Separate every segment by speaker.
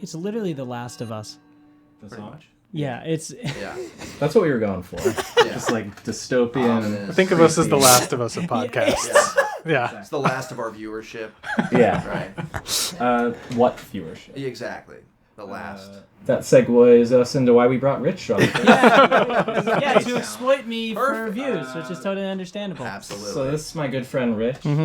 Speaker 1: It's literally The Last of Us.
Speaker 2: Pretty much.
Speaker 1: Yeah, it's...
Speaker 3: Yeah.
Speaker 2: That's what we were going for. Just like dystopian.
Speaker 4: Think of us as the Last of Us of podcasts. Yeah.
Speaker 3: It's the last of our viewership.
Speaker 2: Yeah.
Speaker 3: Right.
Speaker 2: What viewership?
Speaker 3: Exactly. The last.
Speaker 2: That segues us into why we brought Rich on.
Speaker 1: yeah, to exploit me for views, which is totally understandable.
Speaker 3: Absolutely.
Speaker 2: So this is my good friend Rich. Him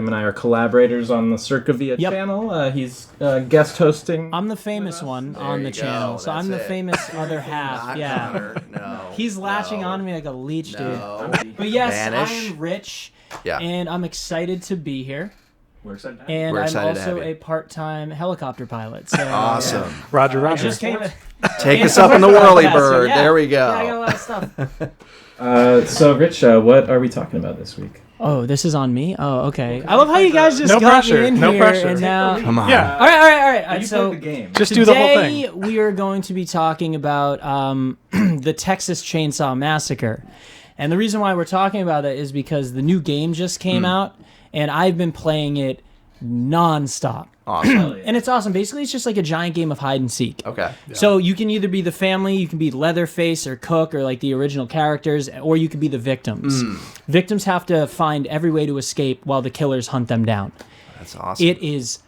Speaker 2: and I are collaborators on the Circa Via channel. He's guest hosting.
Speaker 1: I'm the famous one on the
Speaker 3: you go.
Speaker 1: channel, so I'm the
Speaker 3: That's it.
Speaker 1: famous other half.
Speaker 3: Not
Speaker 1: yeah.
Speaker 3: Connor. No.
Speaker 1: He's latching
Speaker 3: no.
Speaker 1: on to me like a leech,
Speaker 3: No.
Speaker 1: dude. But yes,
Speaker 3: Vanish.
Speaker 1: I am Rich,
Speaker 3: Yeah.
Speaker 1: and I'm excited to be here.
Speaker 2: We're excited to have you.
Speaker 1: And
Speaker 3: We're
Speaker 1: I'm
Speaker 3: excited to
Speaker 1: also
Speaker 3: have you.
Speaker 1: a part-time helicopter pilot. So,
Speaker 3: Awesome.
Speaker 4: Roger,
Speaker 1: I
Speaker 4: Roger.
Speaker 1: just came.
Speaker 3: Take
Speaker 1: Yeah,
Speaker 3: us up in the
Speaker 1: so
Speaker 3: whirly
Speaker 1: yeah,
Speaker 3: bird.
Speaker 1: yeah.
Speaker 3: There we go.
Speaker 1: Yeah, I got a lot of stuff.
Speaker 2: So Rich, what are we talking about this week?
Speaker 1: Oh, this is on me? Oh, okay. I love how you guys just
Speaker 4: No
Speaker 1: got
Speaker 4: pressure,
Speaker 1: me in
Speaker 4: no
Speaker 1: here
Speaker 4: pressure.
Speaker 1: and now...
Speaker 3: Come on.
Speaker 4: Yeah.
Speaker 1: All right.
Speaker 2: You
Speaker 1: So
Speaker 2: played the game.
Speaker 4: Just do the whole thing.
Speaker 1: today we are going to be talking about the Texas Chainsaw Massacre. And the reason why we're talking about that is because the new game just came out, and I've been playing it non-stop.
Speaker 3: Awesome.
Speaker 1: And it's awesome. Basically, it's just like a giant game of hide and seek.
Speaker 3: Okay.
Speaker 1: So you can either be the family, you can be Leatherface or Cook or like the original characters, or you can be the victims. Victims have to find every way to escape while the killers hunt them down.
Speaker 3: That's awesome.
Speaker 1: It is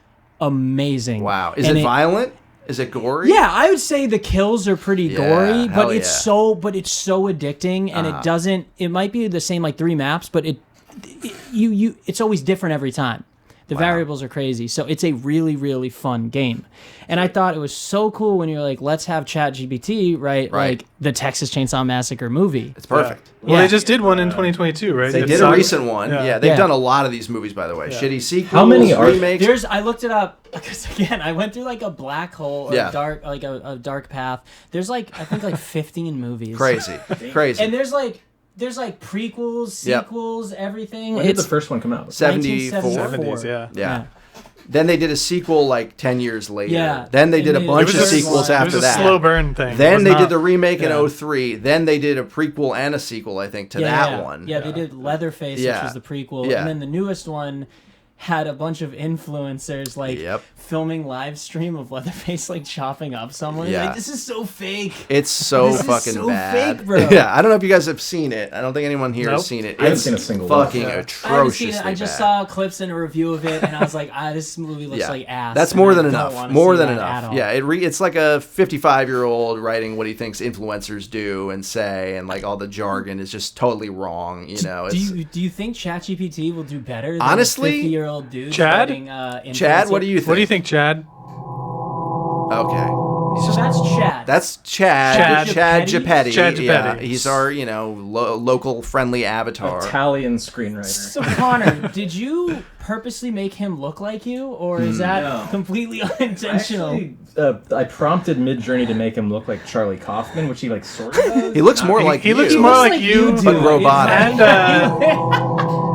Speaker 1: amazing.
Speaker 3: Wow. Is
Speaker 1: And
Speaker 3: it violent? Is it gory?
Speaker 1: Yeah, I would say the kills are pretty
Speaker 3: Yeah,
Speaker 1: gory,
Speaker 3: hell
Speaker 1: but it's
Speaker 3: yeah.
Speaker 1: so addicting, and it doesn't. It might be the same like 3 maps, but it's always different every time. The variables are crazy, so it's a really, really fun game. And I thought it was so cool when you're like, let's have Chat GPT write like the Texas Chainsaw Massacre movie.
Speaker 3: It's perfect.
Speaker 4: Well,
Speaker 1: Yeah.
Speaker 4: they just did one in 2022, right?
Speaker 3: They
Speaker 4: It's
Speaker 3: did a
Speaker 4: Saga.
Speaker 3: recent one. Yeah, they've
Speaker 1: Yeah.
Speaker 3: done a lot of these movies, by the way. Shitty sequels,
Speaker 2: How many are-
Speaker 3: remakes.
Speaker 1: I looked it up because again, I went through like a black hole or
Speaker 3: Yeah.
Speaker 1: a dark path. There's like I think like 15 movies.
Speaker 3: Crazy. Crazy.
Speaker 1: And there's like prequels, sequels, everything.
Speaker 2: When did the first one come out?
Speaker 3: 74.
Speaker 1: 1974.
Speaker 4: 70s, yeah.
Speaker 3: Yeah. Then they did a sequel like 10 years later.
Speaker 1: Yeah.
Speaker 3: Then they
Speaker 1: And
Speaker 3: did a
Speaker 1: they-
Speaker 3: bunch
Speaker 1: It
Speaker 3: of
Speaker 1: was a-
Speaker 3: sequels
Speaker 1: it
Speaker 3: after
Speaker 4: It was a
Speaker 3: that.
Speaker 4: slow burn thing. It
Speaker 3: Then
Speaker 4: was
Speaker 3: they
Speaker 4: not-
Speaker 3: did the remake in
Speaker 4: yeah.
Speaker 3: 03. Then they did a prequel and a sequel, I think, to that one.
Speaker 1: Yeah, they did Leatherface,
Speaker 3: Yeah.
Speaker 1: which was the prequel,
Speaker 3: Yeah.
Speaker 1: and then the newest one had a bunch of influencers like
Speaker 3: Yep.
Speaker 1: filming live stream of Leatherface like chopping up someone.
Speaker 3: Yeah.
Speaker 1: Like this is so fake.
Speaker 3: It's so
Speaker 1: This is
Speaker 3: fucking
Speaker 1: so
Speaker 3: bad.
Speaker 1: fake, bro.
Speaker 3: Yeah, I don't know if you guys have seen it. I don't think anyone here has
Speaker 4: Nope.
Speaker 3: seen it.
Speaker 2: I haven't
Speaker 3: It's
Speaker 2: seen a single one.
Speaker 3: fucking
Speaker 1: I haven't
Speaker 3: atrociously
Speaker 1: seen it. I just
Speaker 3: bad.
Speaker 1: saw clips and a review of it, and I was like, this movie looks like ass.
Speaker 3: That's
Speaker 1: and
Speaker 3: more
Speaker 1: I
Speaker 3: than
Speaker 1: don't
Speaker 3: enough.
Speaker 1: wanna
Speaker 3: More
Speaker 1: see
Speaker 3: than
Speaker 1: that at
Speaker 3: enough.
Speaker 1: all.
Speaker 3: Yeah, it's like a 55-year-old writing what he thinks influencers do and say, and like all the jargon is just totally wrong. You know,
Speaker 1: Do
Speaker 3: it's,
Speaker 1: you think ChatGPT will do better than
Speaker 3: Honestly,
Speaker 1: a 50-year-old dude?
Speaker 4: Chad?
Speaker 1: writing,
Speaker 3: Chad, what do you think?
Speaker 4: What do you think, Chad?
Speaker 3: Okay.
Speaker 1: So that's Chad.
Speaker 3: That's Chad.
Speaker 4: Chad
Speaker 3: Gepetti.
Speaker 4: Chad
Speaker 3: Yeah,
Speaker 4: Gepetti.
Speaker 3: he's our, local friendly avatar.
Speaker 2: Italian screenwriter.
Speaker 1: So Connor, did you purposely make him look like you, or is that
Speaker 2: No.
Speaker 1: completely unintentional?
Speaker 2: Actually, I prompted Mid-Journey to make him look like Charlie Kaufman, which he like sort of does.
Speaker 3: He looks more like
Speaker 4: He
Speaker 3: you.
Speaker 4: looks more
Speaker 1: looks
Speaker 4: like you,
Speaker 1: do.
Speaker 3: but robotic.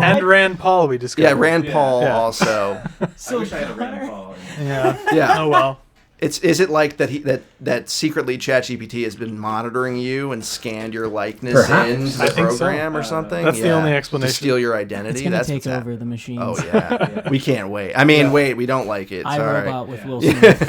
Speaker 4: and Rand Paul we discovered.
Speaker 3: Yeah, Rand Paul
Speaker 4: Yeah.
Speaker 3: also.
Speaker 1: So
Speaker 2: I had a
Speaker 1: Connor-
Speaker 2: Rand Paul.
Speaker 4: Yeah.
Speaker 3: Yeah.
Speaker 4: Oh well.
Speaker 3: Is it like that secretly ChatGPT has been monitoring you and scanned your likeness
Speaker 2: Perhaps.
Speaker 3: into
Speaker 4: I
Speaker 3: the
Speaker 4: think so.
Speaker 3: program or something?
Speaker 4: That's the only explanation.
Speaker 3: To steal your identity.
Speaker 1: It's gonna
Speaker 3: That's
Speaker 1: take
Speaker 3: what's
Speaker 1: over the machines.
Speaker 3: Oh yeah. We can't wait. I mean, wait, we don't like it.
Speaker 1: I
Speaker 3: Sorry.
Speaker 1: Robot with Will Smith.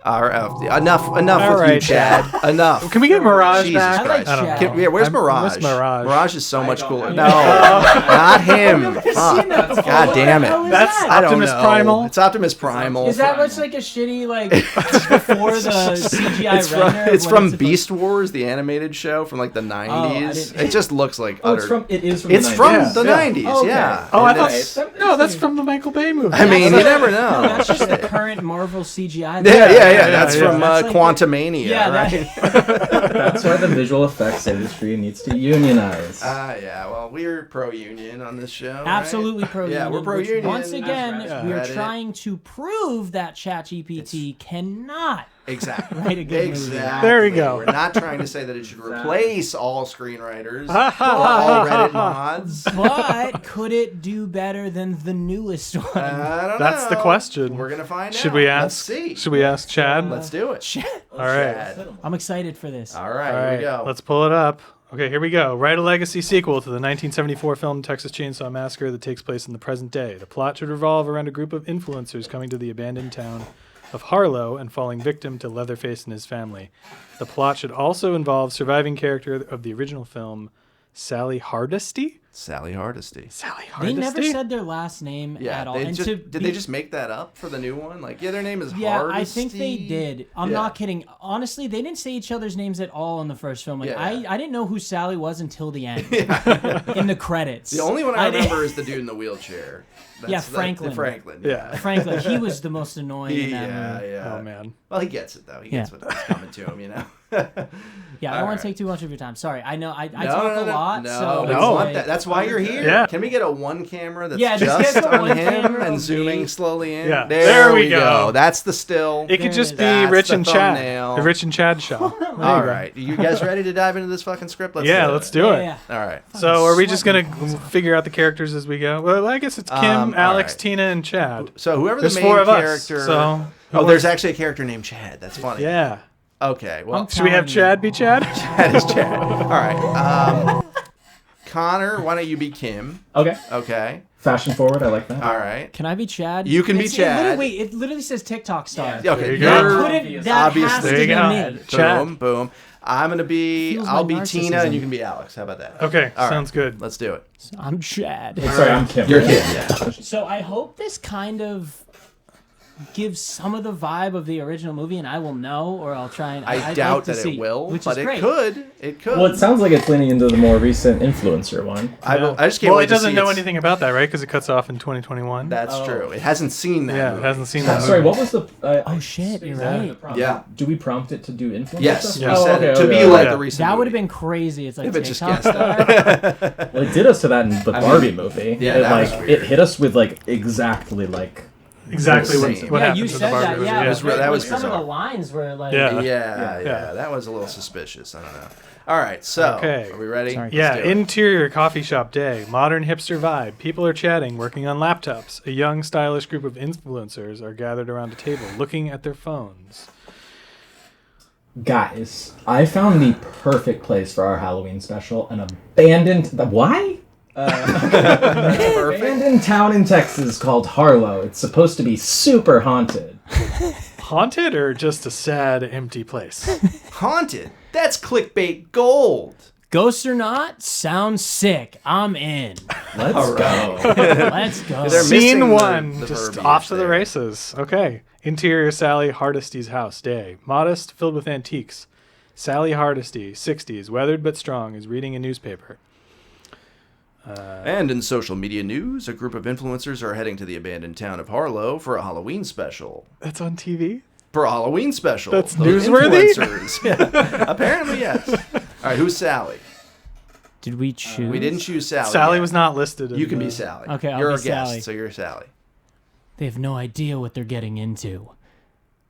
Speaker 3: All right, enough
Speaker 4: All
Speaker 3: with you,
Speaker 4: right,
Speaker 3: Chad. Enough.
Speaker 4: Can we get Mirage
Speaker 3: Jesus
Speaker 4: back?
Speaker 1: I like
Speaker 3: Christ.
Speaker 1: Chad.
Speaker 3: Where's
Speaker 4: I
Speaker 3: Mirage?
Speaker 4: miss Mirage.
Speaker 3: Mirage is so much cooler.
Speaker 2: don't-
Speaker 3: No, not him.
Speaker 1: I've
Speaker 3: Fuck.
Speaker 1: seen that before.
Speaker 3: God damn it.
Speaker 1: What the hell is
Speaker 4: That's
Speaker 1: that?
Speaker 3: I don't
Speaker 4: Optimus
Speaker 3: know.
Speaker 4: Primal?
Speaker 3: It's Optimus Primal.
Speaker 1: Is that looks like a shitty like before the CGI
Speaker 3: It's from,
Speaker 1: render? of
Speaker 3: it's
Speaker 1: what
Speaker 3: from
Speaker 1: supposed-
Speaker 3: Beast Wars, the animated show from like the 90s.
Speaker 1: didn't-
Speaker 3: It just looks like
Speaker 2: Oh,
Speaker 3: utter.
Speaker 2: it is from
Speaker 3: It's
Speaker 2: the
Speaker 3: from
Speaker 2: 90s.
Speaker 3: the
Speaker 4: Yeah.
Speaker 3: 90s,
Speaker 1: Okay.
Speaker 3: yeah.
Speaker 4: Oh, I
Speaker 3: And
Speaker 4: thought.
Speaker 3: it's-
Speaker 4: No, that's from the Michael Bay movie.
Speaker 3: I mean, you
Speaker 1: That's
Speaker 3: never
Speaker 1: like-
Speaker 3: know.
Speaker 1: No, that's just the current Marvel CGI.
Speaker 3: Yeah. That's
Speaker 4: yeah.
Speaker 3: from
Speaker 1: That's like
Speaker 3: Quantumania,
Speaker 1: Yeah,
Speaker 3: right?
Speaker 2: That's why the visual effects industry needs to unionize.
Speaker 3: Yeah, well, we're pro-union on this show.
Speaker 1: Absolutely
Speaker 3: right?
Speaker 1: pro-union.
Speaker 3: Yeah, we're
Speaker 1: which,
Speaker 3: pro-union.
Speaker 1: Once again,
Speaker 2: That's
Speaker 1: we are
Speaker 3: Reddit.
Speaker 1: trying to prove that ChatGPT cannot.
Speaker 3: Exactly.
Speaker 1: Write a good movie.
Speaker 3: Exactly.
Speaker 4: There we go.
Speaker 3: We're not trying to say that it should replace all screenwriters,
Speaker 4: Ha, ha,
Speaker 3: or
Speaker 4: ha,
Speaker 3: all
Speaker 4: ha,
Speaker 3: Reddit
Speaker 4: ha.
Speaker 3: mods.
Speaker 1: But could it do better than the newest one?
Speaker 3: I don't
Speaker 4: That's
Speaker 3: know.
Speaker 4: the question.
Speaker 3: We're gonna find out.
Speaker 4: Should we
Speaker 3: Let's
Speaker 4: ask?
Speaker 3: see.
Speaker 4: Should we ask Chad?
Speaker 3: Let's do it.
Speaker 4: All right.
Speaker 3: Chad.
Speaker 1: I'm excited for this.
Speaker 3: All right.
Speaker 4: All
Speaker 3: Here
Speaker 4: right.
Speaker 3: we go.
Speaker 4: Let's pull it up. Okay, here we go. Write a legacy sequel to the 1974 film Texas Chainsaw Massacre that takes place in the present day. The plot should revolve around a group of influencers coming to the abandoned town of Harlow and falling victim to Leatherface and his family. The plot should also involve surviving character of the original film, Sally Hardesty.
Speaker 3: Sally Hardesty.
Speaker 4: Sally Hardesty.
Speaker 1: They never said their last name at all.
Speaker 3: Did they just make that up for the new one? Like, their name is
Speaker 1: Yeah,
Speaker 3: Hardesty.
Speaker 1: I think they did. I'm not kidding. Honestly, they didn't say each other's names at all in the first film. Like, I didn't know who Sally was until the end. In the credits.
Speaker 3: The only one I remember is the dude in the wheelchair.
Speaker 1: Franklin.
Speaker 3: Franklin.
Speaker 4: Yeah.
Speaker 1: Franklin. He was the most annoying in that movie.
Speaker 3: Yeah.
Speaker 4: Oh, man.
Speaker 3: Well, he gets it, though. He gets what's coming to him,
Speaker 1: Yeah, I don't want to take too much of your time. Sorry. I know I talk a lot.
Speaker 3: No,
Speaker 1: so
Speaker 3: that's why you're here.
Speaker 4: Yeah.
Speaker 3: Can we get a one camera that's
Speaker 1: just
Speaker 3: just
Speaker 1: get the
Speaker 3: on
Speaker 1: one
Speaker 3: him
Speaker 1: camera
Speaker 3: and
Speaker 1: of
Speaker 3: zooming
Speaker 1: me.
Speaker 3: slowly in?
Speaker 4: Yeah.
Speaker 3: There we
Speaker 4: go.
Speaker 3: go. That's the still.
Speaker 4: It could just be
Speaker 3: That's
Speaker 4: Rich
Speaker 3: the
Speaker 4: and Chad.
Speaker 3: thumbnail.
Speaker 4: The Rich and Chad show.
Speaker 3: All right. You guys ready to dive into this fucking script?
Speaker 4: Let's do it.
Speaker 1: Yeah.
Speaker 3: All right.
Speaker 4: So are we just going to figure out the characters as we go? Well, I guess it's Kim, Alex,
Speaker 3: right.
Speaker 4: Tina, and Chad.
Speaker 3: So whoever
Speaker 4: There's
Speaker 3: the main
Speaker 4: 4 of
Speaker 3: character.
Speaker 4: us. So
Speaker 3: there's actually a character named Chad. That's funny.
Speaker 4: yeah.
Speaker 3: Okay. Well,
Speaker 4: Should we have Chad be Chad?
Speaker 3: Chad is Chad. All right. Connor, why don't you be Kim?
Speaker 2: Okay.
Speaker 3: Okay.
Speaker 2: Fashion forward. I like that.
Speaker 3: All right.
Speaker 1: Can I be Chad?
Speaker 3: You can be Chad.
Speaker 1: It literally says TikTok star.
Speaker 3: Yeah, okay.
Speaker 4: There you
Speaker 1: That
Speaker 4: go.
Speaker 1: couldn't. That has
Speaker 3: Obviously.
Speaker 1: to
Speaker 4: There you
Speaker 1: be
Speaker 4: go.
Speaker 1: me.
Speaker 4: Chad.
Speaker 3: Boom, boom. I'm gonna be.
Speaker 1: Feels
Speaker 3: I'll
Speaker 1: like
Speaker 3: be
Speaker 1: narcissism.
Speaker 3: Tina, and you can be Alex. How about that?
Speaker 4: Okay,
Speaker 3: All right.
Speaker 4: sounds good.
Speaker 3: Let's do it.
Speaker 1: I'm Chad.
Speaker 2: Sorry, I'm Kim.
Speaker 3: You're Kim. Yeah.
Speaker 1: So I hope this kind of gives some of the vibe of the original movie, and I will know, or I'll try and.
Speaker 3: I
Speaker 1: I'd
Speaker 3: doubt
Speaker 1: like to
Speaker 3: that
Speaker 1: see,
Speaker 3: it will,
Speaker 1: which
Speaker 3: but
Speaker 1: is
Speaker 3: it
Speaker 1: great.
Speaker 3: could. It could.
Speaker 2: Well, it sounds like it's leaning into the more recent influencer one.
Speaker 3: I just can't
Speaker 4: Well,
Speaker 3: wait
Speaker 4: it doesn't
Speaker 3: to see
Speaker 4: know
Speaker 3: its-
Speaker 4: anything about that, right? Because it cuts off in 2021.
Speaker 3: That's true. It hasn't seen that.
Speaker 4: Yeah,
Speaker 3: movie.
Speaker 4: it hasn't seen that.
Speaker 2: Sorry,
Speaker 4: movie.
Speaker 2: what was the?
Speaker 1: Oh shit, you're right.
Speaker 3: Yeah.
Speaker 2: Do we prompt it to do influencer
Speaker 3: Yes,
Speaker 2: stuff?
Speaker 3: you
Speaker 4: Yeah.
Speaker 3: said it. To be
Speaker 2: okay.
Speaker 3: like
Speaker 4: Yeah.
Speaker 3: the recent.
Speaker 1: That would have
Speaker 3: movie.
Speaker 1: been crazy. It's like
Speaker 3: If it just
Speaker 1: TikTok
Speaker 3: guessed
Speaker 1: star.
Speaker 2: Well, it did us to that in the Barbie movie.
Speaker 3: Yeah,
Speaker 2: it,
Speaker 3: that was
Speaker 2: like
Speaker 3: weird.
Speaker 2: it hit us with like exactly like.
Speaker 4: exactly
Speaker 3: Same.
Speaker 4: what
Speaker 1: Yeah,
Speaker 4: happened
Speaker 1: you
Speaker 4: to the
Speaker 1: said
Speaker 4: Barbie
Speaker 1: that.
Speaker 4: movie.
Speaker 1: Yeah,
Speaker 3: It was re- that
Speaker 1: but
Speaker 3: was
Speaker 1: some of
Speaker 3: bizarre.
Speaker 1: the lines were like.
Speaker 4: Yeah.
Speaker 3: Yeah, that was a little suspicious. I don't know. All right, so
Speaker 4: Okay.
Speaker 3: are we ready?
Speaker 1: Sorry.
Speaker 4: Yeah,
Speaker 3: Let's do it.
Speaker 4: interior coffee shop day. Modern hipster vibe. People are chatting, working on laptops. A young, stylish group of influencers are gathered around a table, looking at their phones.
Speaker 2: Guys, I found the perfect place for our Halloween special. An abandoned. Why? Abandoned town in Texas called Harlow. It's supposed to be super haunted.
Speaker 4: Haunted or just a sad, empty place?
Speaker 3: Haunted. That's clickbait gold.
Speaker 1: Ghosts or not, sounds sick. I'm in.
Speaker 2: Let's go.
Speaker 1: Let's go.
Speaker 3: They're missing
Speaker 4: Scene
Speaker 3: the-
Speaker 4: 1,
Speaker 3: the
Speaker 4: just
Speaker 3: verbiage
Speaker 4: off to the
Speaker 3: there.
Speaker 4: races. Okay. Interior Sally Hardesty's house day. Modest, filled with antiques. Sally Hardesty, 60s, weathered but strong, is reading a newspaper.
Speaker 3: And in social media news, a group of influencers are heading to the abandoned town of Harlow for a Halloween special.
Speaker 4: That's on TV?
Speaker 3: For a Halloween special.
Speaker 4: That's
Speaker 3: Those
Speaker 4: newsworthy?
Speaker 3: influencers. Yeah. Apparently, yes. All right, who's Sally?
Speaker 1: Did we choose?
Speaker 3: We didn't choose Sally.
Speaker 4: Sally
Speaker 3: yet.
Speaker 4: was not listed.
Speaker 3: You can
Speaker 4: the-
Speaker 3: be Sally.
Speaker 1: Okay, I'll
Speaker 3: You're
Speaker 1: be
Speaker 3: a guest,
Speaker 1: Sally.
Speaker 3: so you're Sally.
Speaker 1: They have no idea what they're getting into.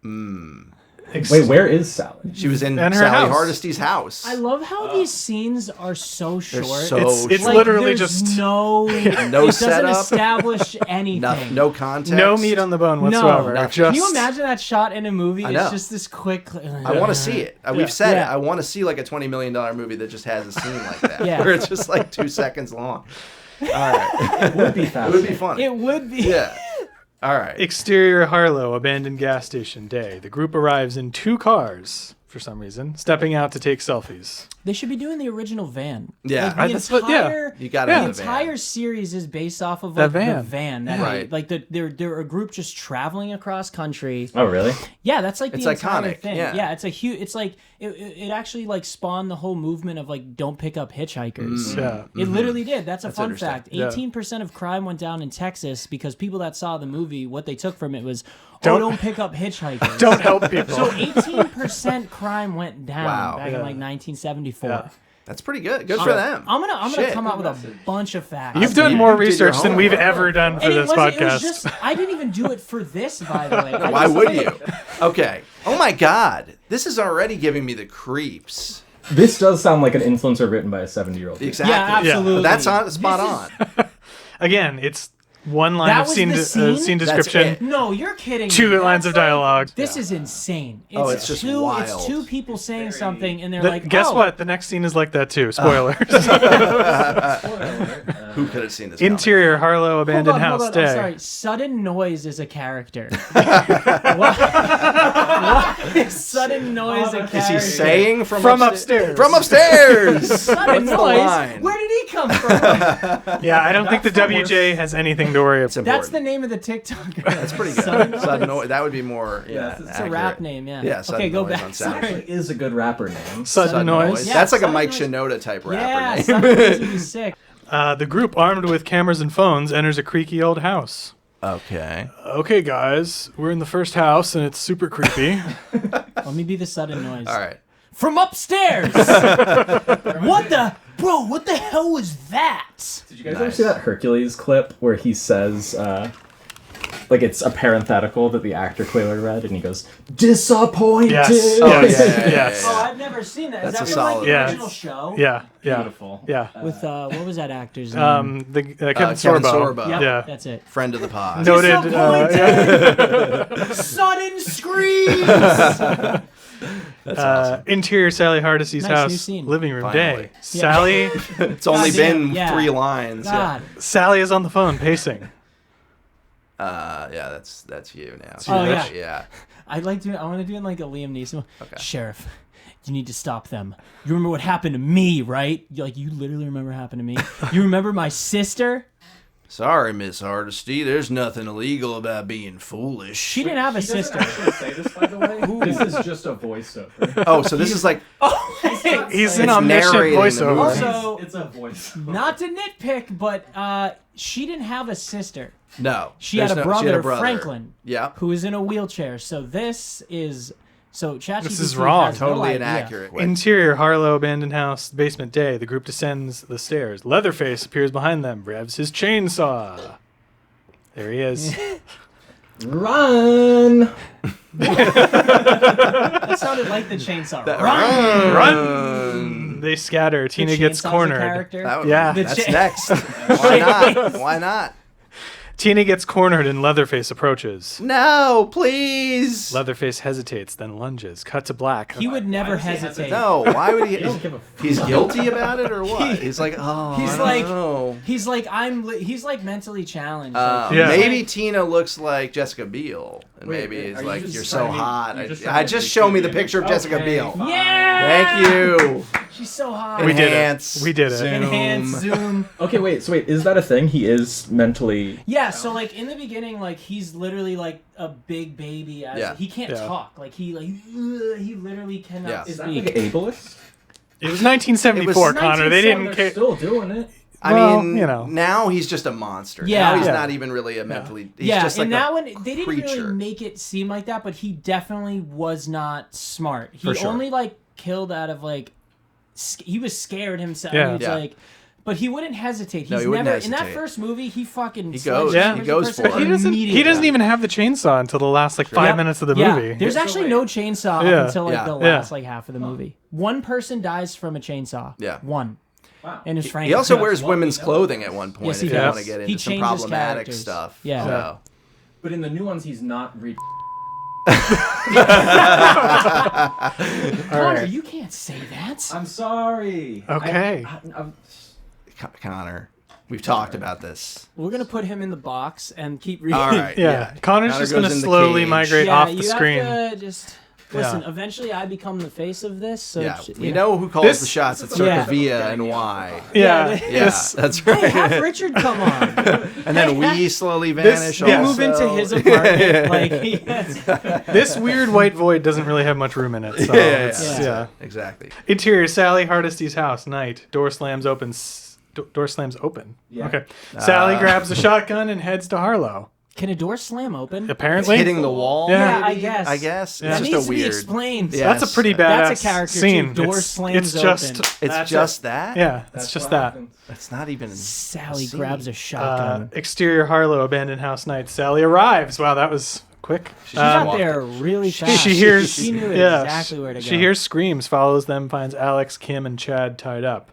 Speaker 2: Wait, where is Sally?
Speaker 3: She was in
Speaker 4: And her
Speaker 3: Sally
Speaker 4: house.
Speaker 3: Hardesty's house.
Speaker 1: I love how these scenes are so short.
Speaker 3: so
Speaker 4: It's
Speaker 3: short.
Speaker 4: literally
Speaker 1: there's
Speaker 4: just
Speaker 1: no.
Speaker 3: No
Speaker 1: It doesn't
Speaker 3: setup.
Speaker 1: establish anything.
Speaker 3: No context.
Speaker 4: no meat on the bone whatsoever.
Speaker 3: nothing.
Speaker 4: Just,
Speaker 1: Can you imagine that shot in a movie?
Speaker 3: I know.
Speaker 1: It's just this quick.
Speaker 3: I want to see it. We've said
Speaker 1: Yeah.
Speaker 3: it. I want to see like a $20 million movie that just has a scene like that.
Speaker 1: Yeah.
Speaker 3: Where it's just like 2 seconds long. All right.
Speaker 2: It would be
Speaker 3: It
Speaker 2: fascinating.
Speaker 3: would be funny.
Speaker 1: It would be.
Speaker 3: Yeah. All right.
Speaker 4: Exterior Harlow abandoned gas station day. The group arrives in 2 cars for some reason, stepping out to take selfies.
Speaker 1: They should be doing the original van.
Speaker 3: Yeah.
Speaker 1: Like, the
Speaker 4: That's what- yeah.
Speaker 1: entire,
Speaker 3: You got to
Speaker 1: the
Speaker 3: have the
Speaker 1: entire
Speaker 3: van.
Speaker 1: series is based off of
Speaker 4: That
Speaker 1: like
Speaker 4: van.
Speaker 1: the van. That
Speaker 3: Right.
Speaker 1: they're a group just traveling across country.
Speaker 2: Oh, really?
Speaker 1: Yeah, that's like
Speaker 3: It's
Speaker 1: the entire
Speaker 3: iconic,
Speaker 1: thing.
Speaker 3: yeah.
Speaker 1: It's a huge. It's like it actually like spawned the whole movement of like don't pick up hitchhikers.
Speaker 4: Yeah.
Speaker 1: It literally did. That's a fun
Speaker 3: interesting.
Speaker 1: fact.
Speaker 4: Yeah.
Speaker 1: 18% of crime went down in Texas because people that saw the movie, what they took from it was,
Speaker 4: Don't-
Speaker 1: don't pick up hitchhikers.
Speaker 4: Don't help people.
Speaker 1: So 18% crime went down
Speaker 3: Wow.
Speaker 1: back in
Speaker 4: Yeah.
Speaker 1: like 1974.
Speaker 4: Yeah.
Speaker 3: That's pretty good. Good for them.
Speaker 1: I'm gonna
Speaker 3: Shit.
Speaker 1: come out with a bunch of facts.
Speaker 4: You've done
Speaker 3: You
Speaker 4: more
Speaker 3: did your
Speaker 4: research than we've
Speaker 3: homework.
Speaker 4: ever done for
Speaker 1: And
Speaker 4: this
Speaker 1: it was
Speaker 4: podcast.
Speaker 1: just I didn't even do it for this, by the way. I
Speaker 3: Why
Speaker 1: just-
Speaker 3: would you? Okay. Oh my God. This is already giving me the creeps.
Speaker 2: This does sound like an influencer written by a 70-year-old.
Speaker 3: Exactly.
Speaker 1: Yeah, absolutely.
Speaker 3: But that's spot on.
Speaker 4: Again, it's one line
Speaker 1: That
Speaker 4: of
Speaker 1: was
Speaker 4: scene,
Speaker 1: the scene?
Speaker 4: scene
Speaker 3: That's
Speaker 4: description,
Speaker 3: it.
Speaker 1: No, you're kidding. me.
Speaker 4: 2 lines
Speaker 1: That's
Speaker 4: of dialogue.
Speaker 1: This is insane. It's,
Speaker 3: Oh, it's just
Speaker 1: two.
Speaker 3: wild.
Speaker 1: It's 2 people saying something, and they're
Speaker 4: The-
Speaker 1: like,
Speaker 4: guess
Speaker 1: oh.
Speaker 4: what? The next scene is like that too. Spoilers.
Speaker 3: Who could have seen this coming?
Speaker 4: Interior Harlow abandoned house
Speaker 1: I'm
Speaker 4: day.
Speaker 1: sorry. Sudden Noise is a character. Why is Sudden Noise a character?
Speaker 3: Is he saying
Speaker 4: From upstairs?
Speaker 3: From upstairs!
Speaker 1: Sudden
Speaker 3: What's the
Speaker 1: Noise?
Speaker 3: line?
Speaker 1: Where did he come from?
Speaker 4: Yeah, I don't think the WJ has anything to worry about.
Speaker 1: That's the name of the TikToker.
Speaker 3: That's pretty good. Sudden Noise. That would be more. Yeah,
Speaker 1: It's a rap name, yeah.
Speaker 3: Yeah, Sudden
Speaker 1: okay, go
Speaker 3: Noise
Speaker 1: back.
Speaker 3: on Saturday.
Speaker 1: Sorry.
Speaker 2: It is a good rapper name.
Speaker 4: Sudden Noise.
Speaker 1: Yeah,
Speaker 3: That's like a
Speaker 1: Sudden
Speaker 3: Mike
Speaker 1: Noise.
Speaker 3: Shinoda type rapper
Speaker 1: Yeah,
Speaker 3: name.
Speaker 1: Sudden Noise would be sick.
Speaker 4: The group, armed with cameras and phones, enters a creaky old house.
Speaker 3: Okay.
Speaker 4: Okay, guys, we're in the first house, and it's super creepy.
Speaker 1: Let me be the Sudden Noise.
Speaker 3: All right.
Speaker 1: From upstairs! What the... Bro, what the hell was that?
Speaker 2: Did you guys ever see that Hercules clip where he says, like it's a parenthetical that the actor clearly read, and he goes, disappointed!
Speaker 4: Yes.
Speaker 3: Oh,
Speaker 4: Yes.
Speaker 3: yeah.
Speaker 4: Yes.
Speaker 1: Oh, I've never seen that. Is
Speaker 3: That's
Speaker 1: that
Speaker 3: a
Speaker 1: from like
Speaker 3: solid
Speaker 1: the
Speaker 4: one.
Speaker 1: original show?
Speaker 4: Yeah, yeah,
Speaker 2: Beautiful.
Speaker 4: yeah.
Speaker 1: With, what was that actor's name?
Speaker 4: Kevin
Speaker 3: Kevin
Speaker 4: Sorbo.
Speaker 3: Sorbo.
Speaker 1: Yep,
Speaker 4: Yeah.
Speaker 1: that's it.
Speaker 3: Friend of the pod.
Speaker 4: Noted.
Speaker 1: Disappointed! Sudden screams!
Speaker 3: That's awesome.
Speaker 4: Interior Sally Hardesty's
Speaker 1: Nice, new
Speaker 4: house,
Speaker 1: scene.
Speaker 4: living room
Speaker 3: Finally.
Speaker 4: day. Sally,
Speaker 3: It's only
Speaker 1: Goddamn,
Speaker 3: been
Speaker 1: yeah.
Speaker 3: 3 lines.
Speaker 1: God.
Speaker 4: Sally is on the phone pacing.
Speaker 3: Yeah, that's you now.
Speaker 1: Oh, yeah.
Speaker 3: Yeah.
Speaker 1: I want to do it like a Liam Neeson.
Speaker 3: Okay.
Speaker 1: Sheriff, you need to stop them. You remember what happened to me, right? You literally remember what happened to me? You remember my sister?
Speaker 3: Sorry, Miss Hardesty. There's nothing illegal about being foolish.
Speaker 1: She didn't have a sister.
Speaker 2: actually say this, by the way. This is just a voiceover.
Speaker 3: Oh, so this is like
Speaker 4: He's an
Speaker 3: It's
Speaker 4: omniscient
Speaker 3: narrating the
Speaker 4: voiceover.
Speaker 3: movie.
Speaker 1: Also,
Speaker 2: It's a voiceover.
Speaker 1: not to nitpick, but she didn't have a sister.
Speaker 3: no.
Speaker 1: She had
Speaker 3: there's
Speaker 1: a
Speaker 3: no-
Speaker 1: brother, Franklin,
Speaker 3: Yeah.
Speaker 1: who is in a wheelchair. So this is... So ChatGPT
Speaker 4: This is wrong.
Speaker 1: has no
Speaker 3: Totally
Speaker 1: idea.
Speaker 3: inaccurate.
Speaker 4: Interior Harlow abandoned house, basement day. The group descends the stairs. Leatherface appears behind them, revs his chainsaw. There he is.
Speaker 2: Run!
Speaker 1: That sounded like the chainsaw. Run!
Speaker 4: Run! They scatter. Tina gets
Speaker 1: Chainsaw's a
Speaker 4: cornered.
Speaker 1: character.
Speaker 3: That would,
Speaker 4: Yeah.
Speaker 3: That's next. Why not? Why not?
Speaker 4: Tina gets cornered and Leatherface approaches.
Speaker 3: No, please.
Speaker 4: Leatherface hesitates, then lunges. Cut to black.
Speaker 1: He would never hesitate.
Speaker 3: No, why would he?
Speaker 2: don't give a
Speaker 3: He's guilty about it or what? He's like, oh,
Speaker 1: He's
Speaker 3: I don't
Speaker 1: like-
Speaker 3: know.
Speaker 1: He's like he's like mentally challenged. Like,
Speaker 4: Yeah.
Speaker 3: Maybe Tina looks like Jessica Biel, and
Speaker 2: Wait,
Speaker 3: maybe
Speaker 2: are
Speaker 3: it's
Speaker 2: you
Speaker 3: like
Speaker 2: just
Speaker 3: you're so
Speaker 2: trying to-
Speaker 3: hot.
Speaker 2: you're just
Speaker 3: I
Speaker 2: trying to
Speaker 3: just
Speaker 2: make
Speaker 3: show me
Speaker 2: it
Speaker 3: the picture of Jessica
Speaker 2: okay,
Speaker 3: Biel.
Speaker 2: fine.
Speaker 1: yeah,
Speaker 3: Thank you.
Speaker 1: she's so hot.
Speaker 4: We did it.
Speaker 3: Enhance.
Speaker 4: We did it.
Speaker 3: Zoom.
Speaker 1: Enhance zoom.
Speaker 2: Okay, wait, is that a thing? He is mentally...
Speaker 1: Yeah, so like in the beginning, like he's literally like a big baby.
Speaker 3: Yeah.
Speaker 1: He can't
Speaker 4: Yeah.
Speaker 1: talk. Like he literally cannot
Speaker 3: Yeah.
Speaker 2: Is that
Speaker 1: speak.
Speaker 2: like ableist?
Speaker 4: It was 1974,
Speaker 3: It was
Speaker 4: Connor. They didn't
Speaker 2: They're
Speaker 4: care.
Speaker 2: still doing it.
Speaker 3: I
Speaker 4: Well,
Speaker 3: mean,
Speaker 4: you know.
Speaker 3: now he's just a monster.
Speaker 1: Yeah.
Speaker 3: Now he's
Speaker 4: Yeah.
Speaker 3: not even really a mentally. He's
Speaker 1: Yeah,
Speaker 3: just like
Speaker 1: and that
Speaker 3: a
Speaker 1: one they didn't really
Speaker 3: creature.
Speaker 1: make it seem like that, but he definitely was not smart. He
Speaker 3: For sure.
Speaker 1: only like killed out of like he was scared himself.
Speaker 4: Yeah.
Speaker 1: He was
Speaker 3: Yeah.
Speaker 1: like, but he wouldn't hesitate. He's
Speaker 3: No, he wouldn't
Speaker 1: never in that
Speaker 3: hesitate.
Speaker 1: first movie. He fucking
Speaker 3: He
Speaker 1: sledged
Speaker 3: goes.
Speaker 4: Yeah.
Speaker 1: the
Speaker 3: He goes
Speaker 1: person
Speaker 3: for
Speaker 4: But
Speaker 3: it.
Speaker 4: he doesn't
Speaker 1: immediately.
Speaker 4: even have the chainsaw until the last like 5 minutes of the
Speaker 1: Yeah,
Speaker 4: movie.
Speaker 1: there's actually no chainsaw
Speaker 4: Yeah.
Speaker 1: up until like
Speaker 3: Yeah.
Speaker 1: the
Speaker 4: Yeah.
Speaker 1: last like half of the movie. One person dies from a chainsaw.
Speaker 3: Yeah.
Speaker 1: One.
Speaker 2: Wow.
Speaker 1: And his Frank.
Speaker 3: He also wears women's clothing at one point.
Speaker 1: Yes, he
Speaker 3: if you
Speaker 4: does.
Speaker 3: want to get
Speaker 1: He
Speaker 3: into some
Speaker 1: changes
Speaker 3: problematic
Speaker 1: characters.
Speaker 3: stuff.
Speaker 1: Yeah.
Speaker 3: So.
Speaker 2: But in the new ones, he's not
Speaker 1: Connor, you can't say that.
Speaker 2: I'm sorry.
Speaker 4: Okay.
Speaker 2: I'm-
Speaker 3: Connor, we've talked about this.
Speaker 1: We're gonna put him in the box and keep reading.
Speaker 3: All right.
Speaker 4: Yeah. Connor's
Speaker 3: Connor
Speaker 4: just going
Speaker 3: goes
Speaker 4: to
Speaker 3: in the
Speaker 4: slowly
Speaker 3: cage.
Speaker 4: migrate
Speaker 1: Yeah,
Speaker 4: off the
Speaker 1: you
Speaker 4: screen.
Speaker 1: have to just listen.
Speaker 4: Yeah.
Speaker 1: Eventually, I become the face of this. So
Speaker 3: Yeah,
Speaker 1: you
Speaker 3: we know who calls
Speaker 4: This-
Speaker 3: the shots at
Speaker 1: Yeah.
Speaker 3: Circavia and why.
Speaker 4: Yeah.
Speaker 1: Yeah,
Speaker 3: Yeah,
Speaker 4: This-
Speaker 3: that's
Speaker 1: Hey, have
Speaker 3: right.
Speaker 1: Richard come on.
Speaker 3: And then we slowly vanish.
Speaker 1: We
Speaker 4: Yeah.
Speaker 1: move into
Speaker 3: also.
Speaker 1: his apartment. Like yes.
Speaker 4: This weird white void doesn't really have much room in it. So it's,
Speaker 1: yeah.
Speaker 4: yeah.
Speaker 3: Exactly.
Speaker 4: Interior Sally Hardesty's house. Night. Door slams open. Door slams open.
Speaker 2: Yeah.
Speaker 4: Okay. Sally grabs a shotgun and heads to Harlow.
Speaker 1: Can a door slam open?
Speaker 4: Apparently.
Speaker 3: Hitting the wall.
Speaker 4: Yeah.
Speaker 1: Yeah, I
Speaker 3: maybe?
Speaker 1: guess.
Speaker 3: I guess.
Speaker 4: Yeah.
Speaker 1: That
Speaker 3: It's
Speaker 1: needs
Speaker 3: just a
Speaker 1: to be
Speaker 3: weird.
Speaker 1: explained.
Speaker 3: Yeah.
Speaker 4: That's a pretty badass
Speaker 1: That's a character, too.
Speaker 4: scene.
Speaker 1: Door
Speaker 4: it's
Speaker 1: slams
Speaker 4: just.
Speaker 1: open.
Speaker 3: It's
Speaker 4: that's
Speaker 3: just
Speaker 4: it.
Speaker 3: that.
Speaker 4: Yeah. It's
Speaker 2: That's
Speaker 4: just
Speaker 2: what
Speaker 4: that.
Speaker 2: happens.
Speaker 3: It's not even.
Speaker 1: Sally
Speaker 3: scene.
Speaker 1: grabs a shotgun.
Speaker 4: Exterior Harlow abandoned house night. Sally arrives. Wow, that was quick.
Speaker 3: She
Speaker 1: She got
Speaker 3: walked
Speaker 1: there really fast.
Speaker 4: She hears.
Speaker 1: She knew
Speaker 4: yeah,
Speaker 1: exactly where to go.
Speaker 4: She hears screams, follows them, finds Alex, Kim, and Chad tied up.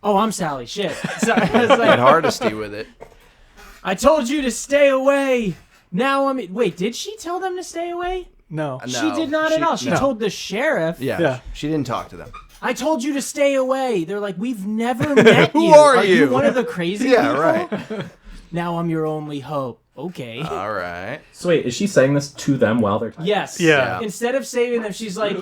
Speaker 1: Oh, I'm Sally. Shit. Sorry. I was
Speaker 3: Had
Speaker 1: like,
Speaker 3: Hardesty with it.
Speaker 1: I told you to stay away. Now I'm. Wait, did she tell them to stay away?
Speaker 4: No.
Speaker 3: No,
Speaker 1: She did not at all. She
Speaker 3: no.
Speaker 1: told the sheriff.
Speaker 3: Yeah,
Speaker 4: Yeah.
Speaker 3: She didn't talk to them.
Speaker 1: I told you to stay away. They're like, we've never met you.
Speaker 3: Who are
Speaker 1: you?
Speaker 3: you?
Speaker 1: One of the crazy
Speaker 3: Yeah,
Speaker 1: people?
Speaker 3: right.
Speaker 1: Now I'm your only hope. Okay.
Speaker 3: All right.
Speaker 2: So wait, is she saying this to them while they're talking?
Speaker 1: Yes.
Speaker 4: Yeah.
Speaker 1: Instead of saving them, she's like...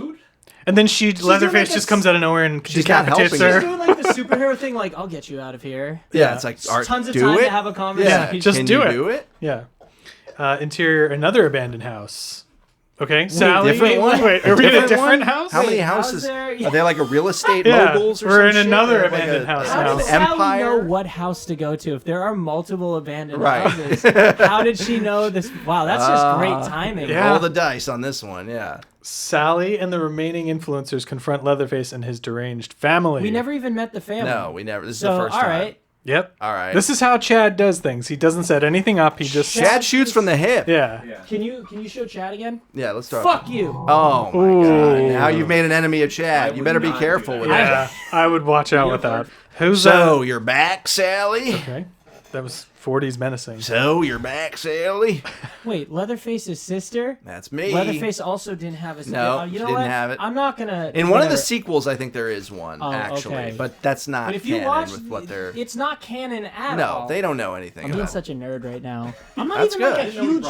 Speaker 4: And then Leatherface
Speaker 1: doing like
Speaker 4: just
Speaker 1: a-
Speaker 4: comes out of nowhere and
Speaker 3: She's not
Speaker 4: decapitates
Speaker 3: helping
Speaker 1: She's
Speaker 4: her.
Speaker 1: doing like the superhero thing, like, I'll get you out of here.
Speaker 3: Yeah, it's like,
Speaker 1: Tons of
Speaker 3: do
Speaker 1: time
Speaker 3: it?
Speaker 1: to have a conversation.
Speaker 3: Yeah,
Speaker 4: Just
Speaker 3: Can
Speaker 4: do
Speaker 3: you
Speaker 4: it.
Speaker 3: do it?
Speaker 4: Yeah. Interior, another abandoned house. Okay, Sally.
Speaker 3: different one?
Speaker 4: Wait, are we in a different
Speaker 3: one?
Speaker 4: house?
Speaker 3: How many
Speaker 1: how's
Speaker 3: houses?
Speaker 1: there-
Speaker 3: Are they like a real estate
Speaker 4: Yeah,
Speaker 3: moguls or
Speaker 4: we're in
Speaker 3: some shit?
Speaker 4: another
Speaker 3: Or like
Speaker 4: abandoned house
Speaker 1: How
Speaker 4: now.
Speaker 1: does
Speaker 3: An
Speaker 1: Sally
Speaker 3: empire?
Speaker 1: know what house to go to if there are multiple abandoned
Speaker 3: Right.
Speaker 1: houses? How did she know this? Wow, that's just great timing.
Speaker 4: yeah.
Speaker 3: Roll the dice on this one, yeah.
Speaker 4: Sally and the remaining influencers confront Leatherface and his deranged family.
Speaker 1: We never even met the family.
Speaker 3: No, we never. This is
Speaker 1: So,
Speaker 3: the first
Speaker 1: all
Speaker 3: time.
Speaker 1: right.
Speaker 4: Yep.
Speaker 3: All right.
Speaker 4: This is how Chad does things. He doesn't set anything up. He just
Speaker 3: Chad shoots from the hip.
Speaker 4: Yeah.
Speaker 1: Can you show Chad again?
Speaker 3: Yeah, let's start.
Speaker 1: Fuck you.
Speaker 3: Oh my
Speaker 4: Ooh.
Speaker 3: god! Now you've made an enemy of Chad.
Speaker 2: I
Speaker 3: You
Speaker 2: would
Speaker 3: better be
Speaker 2: not do
Speaker 3: careful
Speaker 2: that.
Speaker 3: with
Speaker 1: I-
Speaker 3: that.
Speaker 4: Yeah, I would watch out with that. Who's
Speaker 3: So you're back, Sally.
Speaker 4: Okay, that was 40s menacing.
Speaker 3: So you're back, Sally.
Speaker 1: Wait, Leatherface's sister?
Speaker 3: That's me.
Speaker 1: Leatherface also didn't have a sister.
Speaker 3: No,
Speaker 1: you know
Speaker 3: didn't
Speaker 1: what?
Speaker 3: have it.
Speaker 1: I'm not gonna.
Speaker 3: In one of the
Speaker 1: whatever.
Speaker 3: sequels, I think there is one
Speaker 1: Oh,
Speaker 3: actually,
Speaker 1: okay.
Speaker 3: but that's not
Speaker 1: But if you
Speaker 3: canon
Speaker 1: watch,
Speaker 3: with what they're.
Speaker 1: it's not canon at all.
Speaker 3: No, they don't know anything.
Speaker 1: I'm being
Speaker 3: about.
Speaker 1: such a nerd right now. I'm not
Speaker 3: That's
Speaker 1: even like
Speaker 3: good.
Speaker 1: a huge.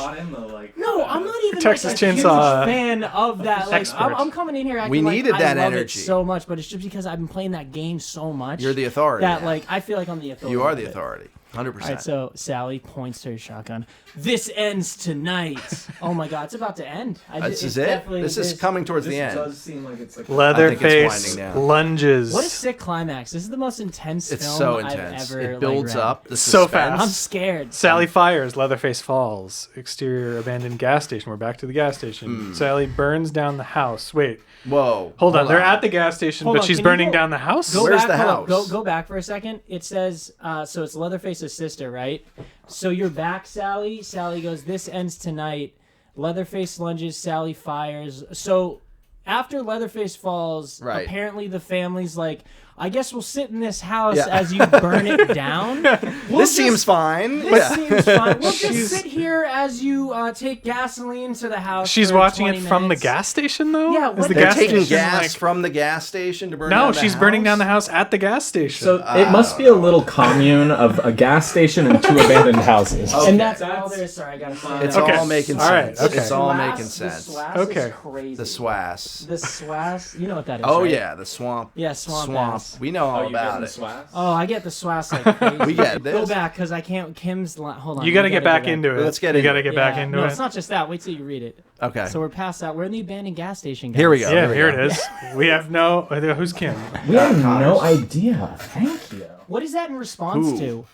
Speaker 1: No, I'm not even
Speaker 4: Texas
Speaker 1: like a
Speaker 4: Chainsaw
Speaker 1: huge fan of that. Like,
Speaker 4: expert.
Speaker 1: I'm coming in here acting
Speaker 3: We
Speaker 1: like
Speaker 3: needed that
Speaker 1: I love
Speaker 3: energy.
Speaker 1: it so much, but it's just because I've been playing that game so much.
Speaker 3: You're the authority.
Speaker 1: that like I feel like I'm the authority.
Speaker 3: You are
Speaker 1: of
Speaker 3: the
Speaker 1: it.
Speaker 3: authority. 100%.
Speaker 1: All right, so Sally points to her shotgun. This ends tonight. Oh my god, it's about to end.
Speaker 3: This
Speaker 1: it's
Speaker 3: is it.
Speaker 1: definitely-
Speaker 3: This is coming towards the end.
Speaker 2: does seem like it's like
Speaker 4: Leatherface
Speaker 3: winding down.
Speaker 4: lunges.
Speaker 1: What a sick climax! This is the most intense
Speaker 3: It's
Speaker 1: film
Speaker 3: so
Speaker 1: I've
Speaker 3: intense.
Speaker 1: ever.
Speaker 3: It builds
Speaker 1: read.
Speaker 3: up. The
Speaker 4: So
Speaker 3: suspense.
Speaker 1: I'm scared.
Speaker 4: Sally fires. Leatherface falls. Exterior abandoned gas station. We're back to the gas station. Sally burns down the house. Wait,
Speaker 3: Whoa.
Speaker 4: hold on. They're at the gas station,
Speaker 1: Hold
Speaker 4: but
Speaker 1: on,
Speaker 4: she's
Speaker 1: can you
Speaker 4: burning
Speaker 1: go-
Speaker 4: down the house.
Speaker 1: Go
Speaker 3: Where's
Speaker 1: back,
Speaker 3: the
Speaker 1: hold on,
Speaker 3: house?
Speaker 1: Go back for a second. It says so. It's Leatherface's sister, right? So you're back, Sally. Sally goes, "This ends tonight." Leatherface lunges. Sally fires. So after Leatherface falls,
Speaker 3: Right.
Speaker 1: apparently the family's like, "I guess we'll sit in this house
Speaker 3: Yeah.
Speaker 1: as you burn it down."
Speaker 3: This seems fine.
Speaker 1: This
Speaker 3: Yeah.
Speaker 1: seems fine. We'll
Speaker 4: She's-
Speaker 1: just sit here as you take gasoline to the house.
Speaker 4: She's
Speaker 1: for
Speaker 4: watching it
Speaker 1: 20
Speaker 4: from the
Speaker 1: minutes.
Speaker 4: gas station, though.
Speaker 1: Yeah,
Speaker 4: Is
Speaker 1: what
Speaker 4: the
Speaker 3: They're
Speaker 4: gas
Speaker 3: taking
Speaker 4: station
Speaker 3: gas
Speaker 4: like?
Speaker 3: from the gas station to burn
Speaker 4: No,
Speaker 3: down the
Speaker 4: she's
Speaker 3: house?
Speaker 4: burning down the house at the gas station.
Speaker 2: So it must be a little commune of a gas station and 2 abandoned houses.
Speaker 1: And that's all there is. Sorry, I gotta say
Speaker 3: It's
Speaker 1: that.
Speaker 4: Okay.
Speaker 3: all making
Speaker 4: All right,
Speaker 3: sense.
Speaker 4: okay.
Speaker 3: It's all
Speaker 1: Swass-
Speaker 3: making
Speaker 1: the
Speaker 3: sense.
Speaker 1: swass
Speaker 4: Okay.
Speaker 1: is crazy.
Speaker 3: The swass.
Speaker 1: The swass. You know what that is,
Speaker 3: Oh
Speaker 1: right?
Speaker 3: yeah, the swamp.
Speaker 1: Yeah, swamp ass.
Speaker 3: We know all about it.
Speaker 1: Oh, I get the swass like crazy.
Speaker 3: We get
Speaker 1: Go
Speaker 3: this.
Speaker 1: back, because I can't. Hold on.
Speaker 4: you got to get back into it.
Speaker 3: Let's get
Speaker 4: You
Speaker 3: into
Speaker 4: got to
Speaker 3: it.
Speaker 4: get back into
Speaker 1: no,
Speaker 4: it.
Speaker 1: it's not just that. Wait till you read it.
Speaker 3: Okay.
Speaker 1: So we're past that. We're in the abandoned gas station. Guys.
Speaker 3: Here we go.
Speaker 4: Yeah,
Speaker 3: we
Speaker 4: here
Speaker 3: go.
Speaker 4: it is. We have no. Who's Kim?
Speaker 2: We have no idea. Thank you.
Speaker 1: What is that in response
Speaker 3: Who?
Speaker 1: to?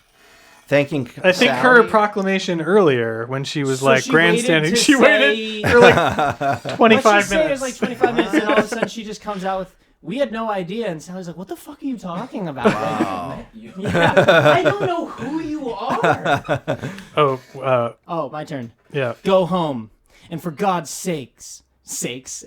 Speaker 3: Thanking.
Speaker 4: I think her
Speaker 3: Sally?
Speaker 4: proclamation earlier when she was
Speaker 1: So
Speaker 4: like
Speaker 1: she waited
Speaker 4: grandstanding.
Speaker 1: to
Speaker 4: She
Speaker 1: say-
Speaker 4: waited for like
Speaker 1: What'd
Speaker 4: 25
Speaker 1: she say? It
Speaker 4: minutes.
Speaker 1: was like 25 minutes, and all of a sudden she just comes out with, "We had no idea," and Sally's like, "What the fuck are you talking about?"
Speaker 3: Wow.
Speaker 1: Yeah, I don't know who you are. Oh, my turn.
Speaker 4: Yeah.
Speaker 1: Go home, and for God's sakes,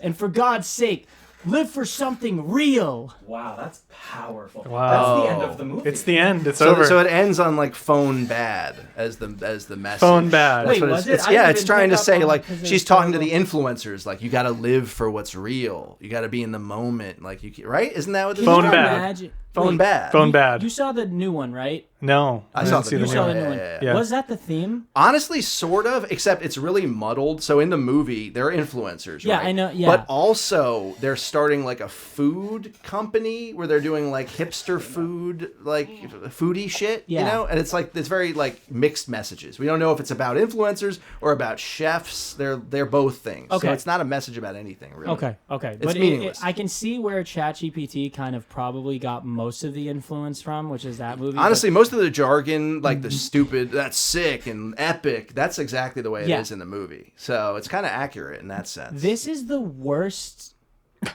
Speaker 1: and for God's sake, live for something real.
Speaker 2: Wow, that's powerful.
Speaker 4: Wow.
Speaker 2: That's the end of the movie.
Speaker 4: It's the end. It's
Speaker 3: So,
Speaker 4: over.
Speaker 3: so it ends on like phone bad as the message.
Speaker 4: Phone bad.
Speaker 3: That's
Speaker 1: Wait,
Speaker 3: what
Speaker 1: was it?
Speaker 3: it's
Speaker 1: I
Speaker 3: yeah,
Speaker 1: didn't
Speaker 3: it's
Speaker 1: even
Speaker 3: trying
Speaker 1: pick
Speaker 3: to
Speaker 1: up
Speaker 3: say
Speaker 1: on it
Speaker 3: like
Speaker 1: 'cause it
Speaker 3: she's
Speaker 1: was
Speaker 3: talking to the
Speaker 1: terrible.
Speaker 3: influencers like you got to live for what's real. You got to be in the moment. Like you right? Isn't that what this
Speaker 4: Phone
Speaker 1: Can
Speaker 3: is?
Speaker 1: you
Speaker 4: bad.
Speaker 1: imagine-
Speaker 3: Phone
Speaker 1: Wait,
Speaker 3: bad.
Speaker 4: Phone bad.
Speaker 1: You saw the new one, right?
Speaker 4: No.
Speaker 3: I
Speaker 4: didn't
Speaker 3: saw
Speaker 4: see
Speaker 3: the
Speaker 1: You
Speaker 3: new
Speaker 1: saw
Speaker 3: one.
Speaker 1: the new one.
Speaker 3: Yeah.
Speaker 1: Was that the theme?
Speaker 3: Honestly, sort of, except it's really muddled. So in the movie, they're influencers,
Speaker 1: Yeah,
Speaker 3: right?
Speaker 1: I know, yeah.
Speaker 3: But also, they're starting like a food company where they're doing like hipster food, like foodie shit, you
Speaker 1: Yeah.
Speaker 3: know? And it's like, it's very like mixed messages. We don't know if it's about influencers or about chefs. They're both things.
Speaker 1: Okay.
Speaker 3: So it's not a message about anything, really.
Speaker 1: Okay.
Speaker 3: It's
Speaker 1: But
Speaker 3: meaningless.
Speaker 1: I can see where Chat GPT kind of probably got most of the influence from, which is that movie.
Speaker 3: Honestly, most of the jargon, like the stupid, that's sick and epic, that's exactly the way it
Speaker 1: Yeah.
Speaker 3: is in the movie. So it's kind of accurate in that sense.
Speaker 1: This is the worst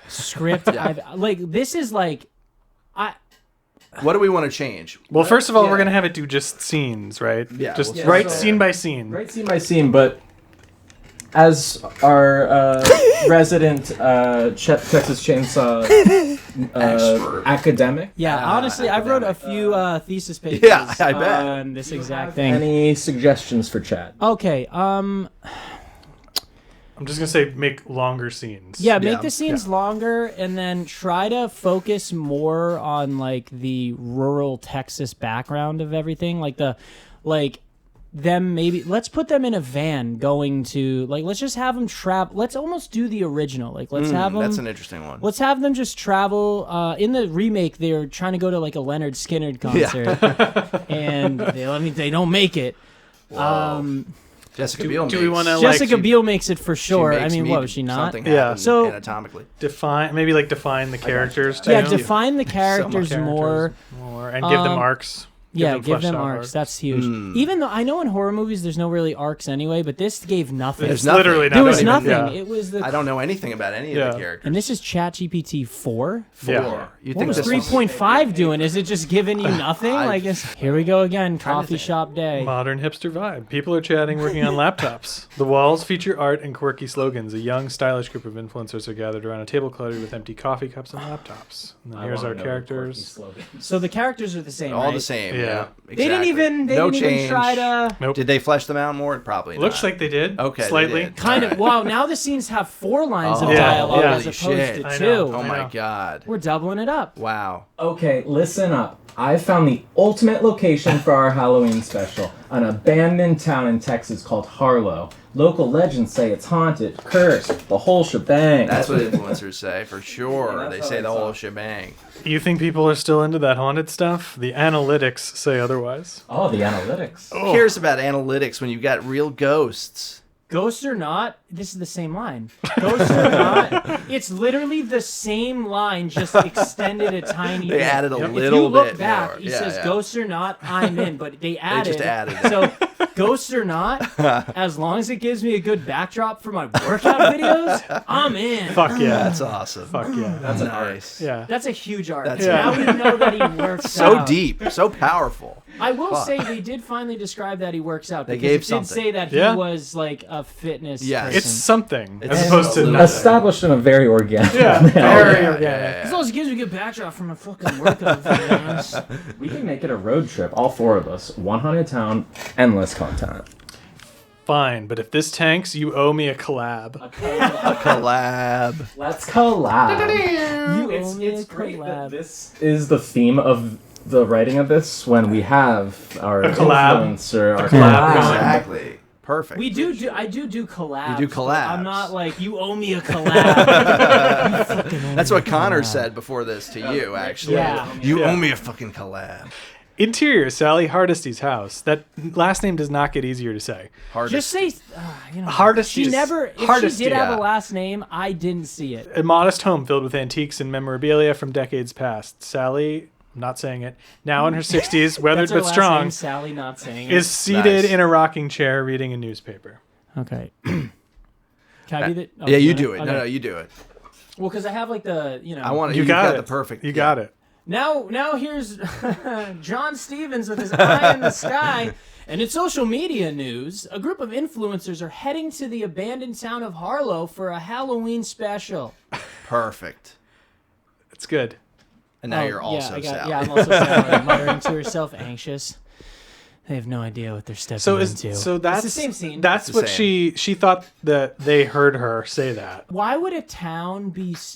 Speaker 1: script I've like. This is like,
Speaker 3: What do we want to change?
Speaker 4: Well, first of all,
Speaker 2: Yeah.
Speaker 4: we're going to have it do just scenes, right?
Speaker 3: Yeah,
Speaker 4: Just
Speaker 3: we'll-
Speaker 4: right
Speaker 2: so-
Speaker 4: scene by scene.
Speaker 2: Great scene by scene, but as our resident Texas Chainsaw academic,
Speaker 1: yeah. Honestly, I wrote a few thesis papers.
Speaker 3: Yeah, I bet.
Speaker 1: On this exact thing.
Speaker 2: any suggestions for Chad?
Speaker 1: Okay.
Speaker 4: I'm just gonna say make longer scenes.
Speaker 1: Yeah, make the scenes longer, and then try to focus more on like the rural Texas background of everything. Them maybe let's put them in a van going to let's just have them travel. Let's almost do the original. Let's have them.
Speaker 3: That's an interesting one.
Speaker 1: Let's have them just travel. In the remake, they're trying to go to like a Leonard Skinner concert, and they don't make it.
Speaker 3: Jessica Biel.
Speaker 4: Do we want to?
Speaker 1: Jessica Biel makes it for sure. I mean,
Speaker 3: what
Speaker 1: was she not?
Speaker 3: So anatomically,
Speaker 4: define the characters too.
Speaker 1: Yeah, define the characters more,
Speaker 4: and give them arcs.
Speaker 1: Give them arcs. That's huge. Even though I know in horror movies there's no really arcs anyway, but this gave nothing.
Speaker 3: There's literally
Speaker 1: there was
Speaker 3: nothing.
Speaker 1: Nothing. It was
Speaker 3: I don't know anything about any of the characters.
Speaker 1: And this is Chat GPT 4.
Speaker 3: Yeah.
Speaker 1: What was 3.5 doing? Is it just giving you nothing? Here we go again. Coffee shop day.
Speaker 4: Modern hipster vibe. People are chatting, working on laptops. The walls feature art and quirky slogans. A young, stylish group of influencers are gathered around a table cluttered with empty coffee cups and laptops. And then here's our characters.
Speaker 1: So the characters are the same,
Speaker 3: all the same. Yeah.
Speaker 1: Exactly. They didn't even try to.
Speaker 3: Nope. Did they flesh them out more? Probably.
Speaker 4: Looks like they did.
Speaker 3: Okay.
Speaker 4: Slightly.
Speaker 3: They did.
Speaker 1: Kind of. Wow. Now the scenes have 4 lines of dialogue as opposed to 2.
Speaker 3: Oh my god.
Speaker 1: We're doubling it up.
Speaker 3: Wow.
Speaker 2: Okay, listen up. I found the ultimate location for our Halloween special. An abandoned town in Texas called Harlow. Local legends say it's haunted, cursed, the whole shebang.
Speaker 3: That's what influencers say, for sure.
Speaker 2: Yeah,
Speaker 3: they say the whole shebang.
Speaker 4: You think people are still into that haunted stuff? The analytics say otherwise.
Speaker 2: Oh, the analytics.
Speaker 3: Who cares about analytics when you've got real ghosts?
Speaker 1: Ghosts or not, this is the same line. Ghosts or not, it's literally the same line, just extended a tiny bit.
Speaker 3: They added a little bit.
Speaker 1: If you look
Speaker 3: more.
Speaker 1: back, he says ghosts or not, I'm in, but they added.
Speaker 3: They just added.
Speaker 1: So ghosts or not, as long as it gives me a good backdrop for my workout videos, I'm in.
Speaker 4: Fuck yeah.
Speaker 3: That's awesome.
Speaker 4: Fuck yeah.
Speaker 3: That's nice.
Speaker 4: Yeah.
Speaker 1: That's a huge art.
Speaker 3: That's
Speaker 1: Now we know that he works
Speaker 3: so
Speaker 1: out.
Speaker 3: deep, so powerful.
Speaker 1: I will say they did finally describe that he works out.
Speaker 3: They
Speaker 1: because
Speaker 3: gave
Speaker 1: it
Speaker 3: something.
Speaker 1: did say that he was like a fitness person.
Speaker 4: It's something
Speaker 3: It's
Speaker 4: as opposed to
Speaker 3: nothing.
Speaker 2: Established in a very organic
Speaker 4: Yeah, very
Speaker 1: organic. As long as it gives me a good backdrop from a fucking workout video.
Speaker 2: We can make it a road trip, all 4 of us. One haunted town, endless content.
Speaker 4: Fine, but if this tanks, you owe me a collab.
Speaker 3: A collab.
Speaker 2: Let's collab. It's great that this is the theme of the writing of this when we have our influencer, our collab.
Speaker 3: Exactly. Perfect.
Speaker 1: I do collabs.
Speaker 3: You do collabs.
Speaker 1: I'm not like, you owe me a collab.
Speaker 3: That's what Connor said before this to you, actually.
Speaker 1: Yeah.
Speaker 3: You owe me a fucking collab.
Speaker 4: Interior, Sally Hardesty's house. That last name does not get easier to say.
Speaker 1: Just say,
Speaker 4: Hardesty.
Speaker 1: she never, if
Speaker 4: Hardesty,
Speaker 1: she did have a last name, I didn't see it.
Speaker 4: A modest home filled with antiques and memorabilia from decades past. Sally, I'm not saying it, now in her 60s, weathered
Speaker 1: That's her
Speaker 4: but
Speaker 1: last
Speaker 4: strong,
Speaker 1: name, Sally not saying it.
Speaker 4: is seated in a rocking chair reading a newspaper.
Speaker 1: Okay. Can I be the... Oh,
Speaker 3: Yeah, you do it.
Speaker 1: Okay.
Speaker 3: No, you do it.
Speaker 1: Well, because I have like the,
Speaker 3: I want
Speaker 4: You got it.
Speaker 3: the perfect.
Speaker 4: You got it.
Speaker 1: Now here's John Stevens with his eye in the sky. And in social media news, a group of influencers are heading to the abandoned town of Harlow for a Halloween special.
Speaker 3: Perfect.
Speaker 4: It's good.
Speaker 3: And now you're also Sally.
Speaker 1: Yeah, I'm also Sally, muttering to herself, anxious. They have no idea what they're stepping into.
Speaker 4: So that's
Speaker 1: it's the same scene.
Speaker 4: That's what she thought that they heard her say that.
Speaker 1: Why would a town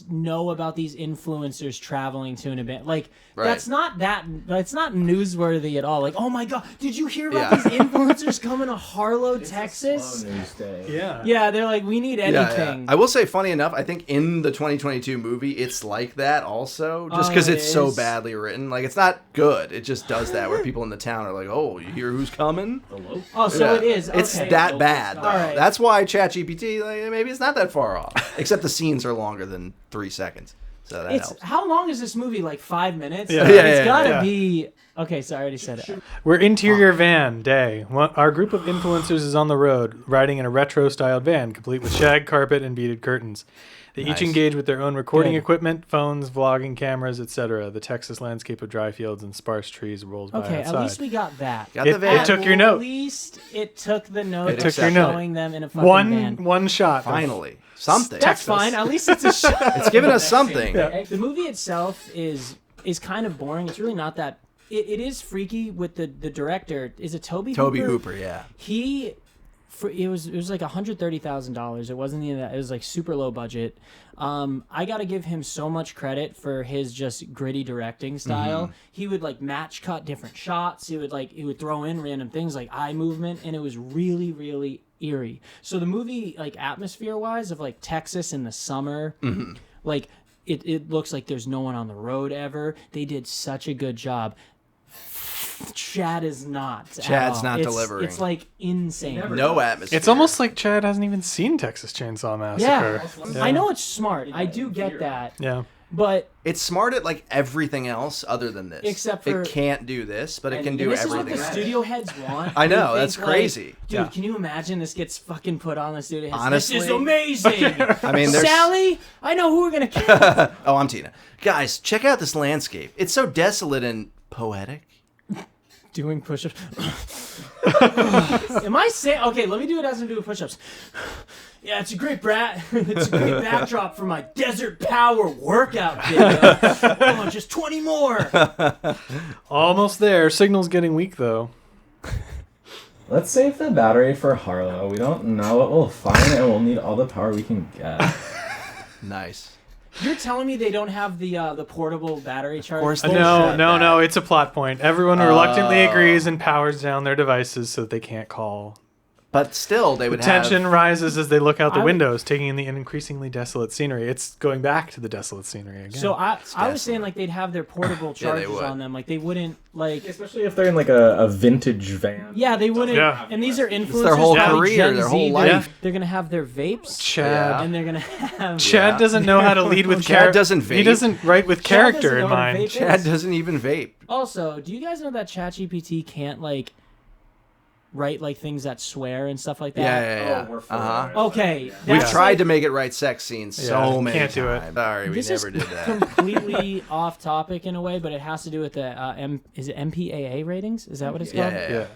Speaker 1: know about these influencers traveling to an event? Like that's not newsworthy at all. Like, oh my god, did you hear about these influencers coming to Harlow, Texas?
Speaker 2: News day.
Speaker 4: Yeah.
Speaker 1: Yeah, they're like, we need anything.
Speaker 3: I will say, funny enough, I think in the 2022 movie, it's like that also, just because it's so badly written. Like, it's not good. It just does that where people in the town are like, oh, you hear who's coming?
Speaker 1: Oh, so it is. Okay.
Speaker 3: It's that bad, though.
Speaker 1: Right.
Speaker 3: That's why Chat GPT, maybe it's not that far off. Except the scenes are longer than 3 seconds. So that helps.
Speaker 1: How long is this movie? Like 5 minutes?
Speaker 4: Yeah.
Speaker 1: It's gotta be... Okay, so I already said it.
Speaker 4: We're interior van day. Our group of influencers is on the road, riding in a retro-styled van, complete with shag carpet and beaded curtains. They each engage with their own recording equipment, phones, vlogging cameras, etc. The Texas landscape of dry fields and sparse trees rolls by outside.
Speaker 1: At least we got that.
Speaker 3: Got the van.
Speaker 4: It took your note.
Speaker 1: At least it took the note.
Speaker 4: It took your note.
Speaker 1: Showing them in a fucking van.
Speaker 4: One shot.
Speaker 3: Finally. Something.
Speaker 1: That's fine. At least it's a shot.
Speaker 3: It's giving us something.
Speaker 1: The movie itself is kind of boring. It's really not that... It is freaky with the director. Is it Toby Hooper?
Speaker 3: Toby Hooper, yeah.
Speaker 1: He it was like $130,000. It wasn't even that. It was like super low budget. I got to give him so much credit for his just gritty directing style. Mm-hmm. He would like match cut different shots. He would throw in random things like eye movement, and it was really, really eerie. So the movie, like atmosphere wise, of like Texas in the summer, like it looks like there's no one on the road ever. They did such a good job. Chad is not.
Speaker 3: Chad's not delivering.
Speaker 1: It's like insane.
Speaker 3: No atmosphere.
Speaker 4: It's almost like Chad hasn't even seen Texas Chainsaw Massacre.
Speaker 1: Yeah. I know it's smart. I do get that.
Speaker 4: Yeah.
Speaker 1: But
Speaker 3: it's smart at like everything else other than this.
Speaker 1: Except for
Speaker 3: it can't do this, but it can do
Speaker 1: this
Speaker 3: everything.
Speaker 1: This is what the studio heads want.
Speaker 3: I know, that's crazy.
Speaker 1: Like, dude, can you imagine this gets fucking put on the studio heads?
Speaker 3: Honestly,
Speaker 1: this is amazing.
Speaker 3: I mean,
Speaker 1: Sally, I know who we're gonna kill.
Speaker 3: Oh, I'm Tina. Guys, check out this landscape. It's so desolate and poetic.
Speaker 1: Doing push-ups. Am I saying? Okay, let me do it as I'm doing push-ups. Yeah, it's a great it's a great backdrop for my desert power workout video. Come on, just 20 more.
Speaker 4: Almost there. Signal's getting weak though.
Speaker 2: Let's save the battery for Harlow. We don't know what we'll find, and we'll need all the power we can get.
Speaker 3: Nice.
Speaker 1: You're telling me they don't have the portable battery charger?
Speaker 3: Of course
Speaker 4: No. It's a plot point. Everyone reluctantly agrees and powers down their devices so that they can't call.
Speaker 3: But still, they would
Speaker 4: tension rises as they look out the windows, taking in the increasingly desolate scenery. It's going back to the desolate scenery again.
Speaker 1: So I was saying like they'd have their portable chargers on them. Like they wouldn't like...
Speaker 2: Especially if they're in like a vintage van.
Speaker 1: Yeah, they wouldn't...
Speaker 4: Yeah.
Speaker 1: And these are influencers.
Speaker 3: It's their whole career,
Speaker 1: Gen
Speaker 3: their
Speaker 1: Z.
Speaker 3: whole life.
Speaker 1: They're going to have their vapes.
Speaker 4: Chad.
Speaker 1: And they're going to have...
Speaker 4: Chad doesn't know how to lead with character.
Speaker 3: Chad doesn't vape.
Speaker 4: He doesn't write with character in mind.
Speaker 3: Chad doesn't even vape.
Speaker 1: Also, do you guys know that Chat GPT can't like... write like things that swear and stuff like that?
Speaker 3: Yeah.
Speaker 1: Okay.
Speaker 3: We've tried to make it write sex scenes so many times.
Speaker 4: Can't do it.
Speaker 3: Sorry, we never did that.
Speaker 1: Completely off topic in a way, but it has to do with the is it MPAA ratings? Is that what it's called?
Speaker 3: Yeah.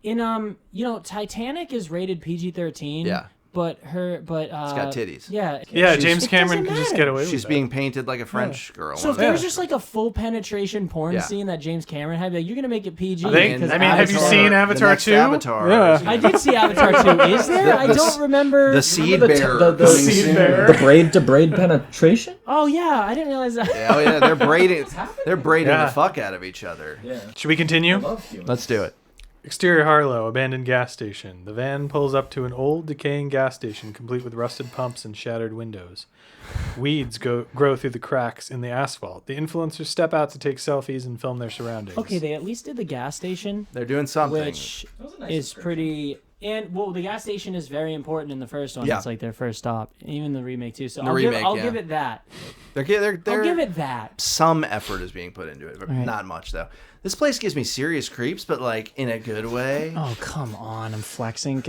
Speaker 1: In Titanic is rated PG-13.
Speaker 3: Yeah.
Speaker 1: But it's
Speaker 3: got titties.
Speaker 1: Yeah.
Speaker 4: Yeah, James Cameron can just get away with
Speaker 3: She's
Speaker 4: that.
Speaker 3: being painted like a French girl.
Speaker 1: So if there was just like a full penetration porn scene that James Cameron had, like, you're gonna make it PG.
Speaker 4: Have you seen Avatar 2?
Speaker 3: Avatar.
Speaker 4: Yeah.
Speaker 1: I did see Avatar 2. Is there? I don't remember.
Speaker 3: The seed bearer.
Speaker 2: The seed bearer. The braid to braid penetration?
Speaker 1: Oh yeah, I didn't realize that.
Speaker 3: Yeah, they're braiding. They're braiding the fuck out of each other.
Speaker 2: Yeah.
Speaker 4: Should we continue?
Speaker 3: Let's do it.
Speaker 4: Exterior Harlow, abandoned gas station. The van pulls up to an old, decaying gas station, complete with rusted pumps and shattered windows. Weeds grow through the cracks in the asphalt. The influencers step out to take selfies and film their surroundings.
Speaker 1: Okay, they at least did the gas station.
Speaker 3: They're doing something.
Speaker 1: Which is pretty... And, well, the gas station is very important in the first one.
Speaker 3: Yeah.
Speaker 1: It's like their first stop. Even the remake, too. So
Speaker 3: I'll
Speaker 1: give it that.
Speaker 3: I'll
Speaker 1: give it that.
Speaker 3: Some effort is being put into it, but not much, though. This place gives me serious creeps, but, like, in a good way.
Speaker 1: Oh, come on. I'm flexing.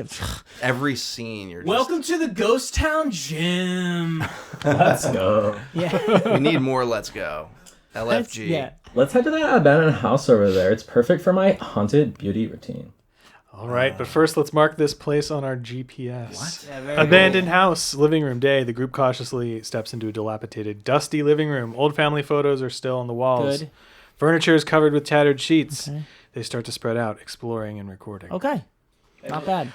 Speaker 3: Every scene, you're just...
Speaker 1: Welcome to the Ghost Town Gym.
Speaker 2: Let's go.
Speaker 1: Yeah.
Speaker 3: We need more Let's Go. LFG.
Speaker 2: Let's head to that abandoned house over there. It's perfect for my haunted beauty routine.
Speaker 4: All right, but first let's mark this place on our GPS.
Speaker 3: What?
Speaker 1: Yeah,
Speaker 4: Abandoned house, living room day. The group cautiously steps into a dilapidated, dusty living room. Old family photos are still on the walls.
Speaker 1: Good.
Speaker 4: Furniture is covered with tattered sheets.
Speaker 1: Okay.
Speaker 4: They start to spread out, exploring and recording.
Speaker 1: Okay. Not bad.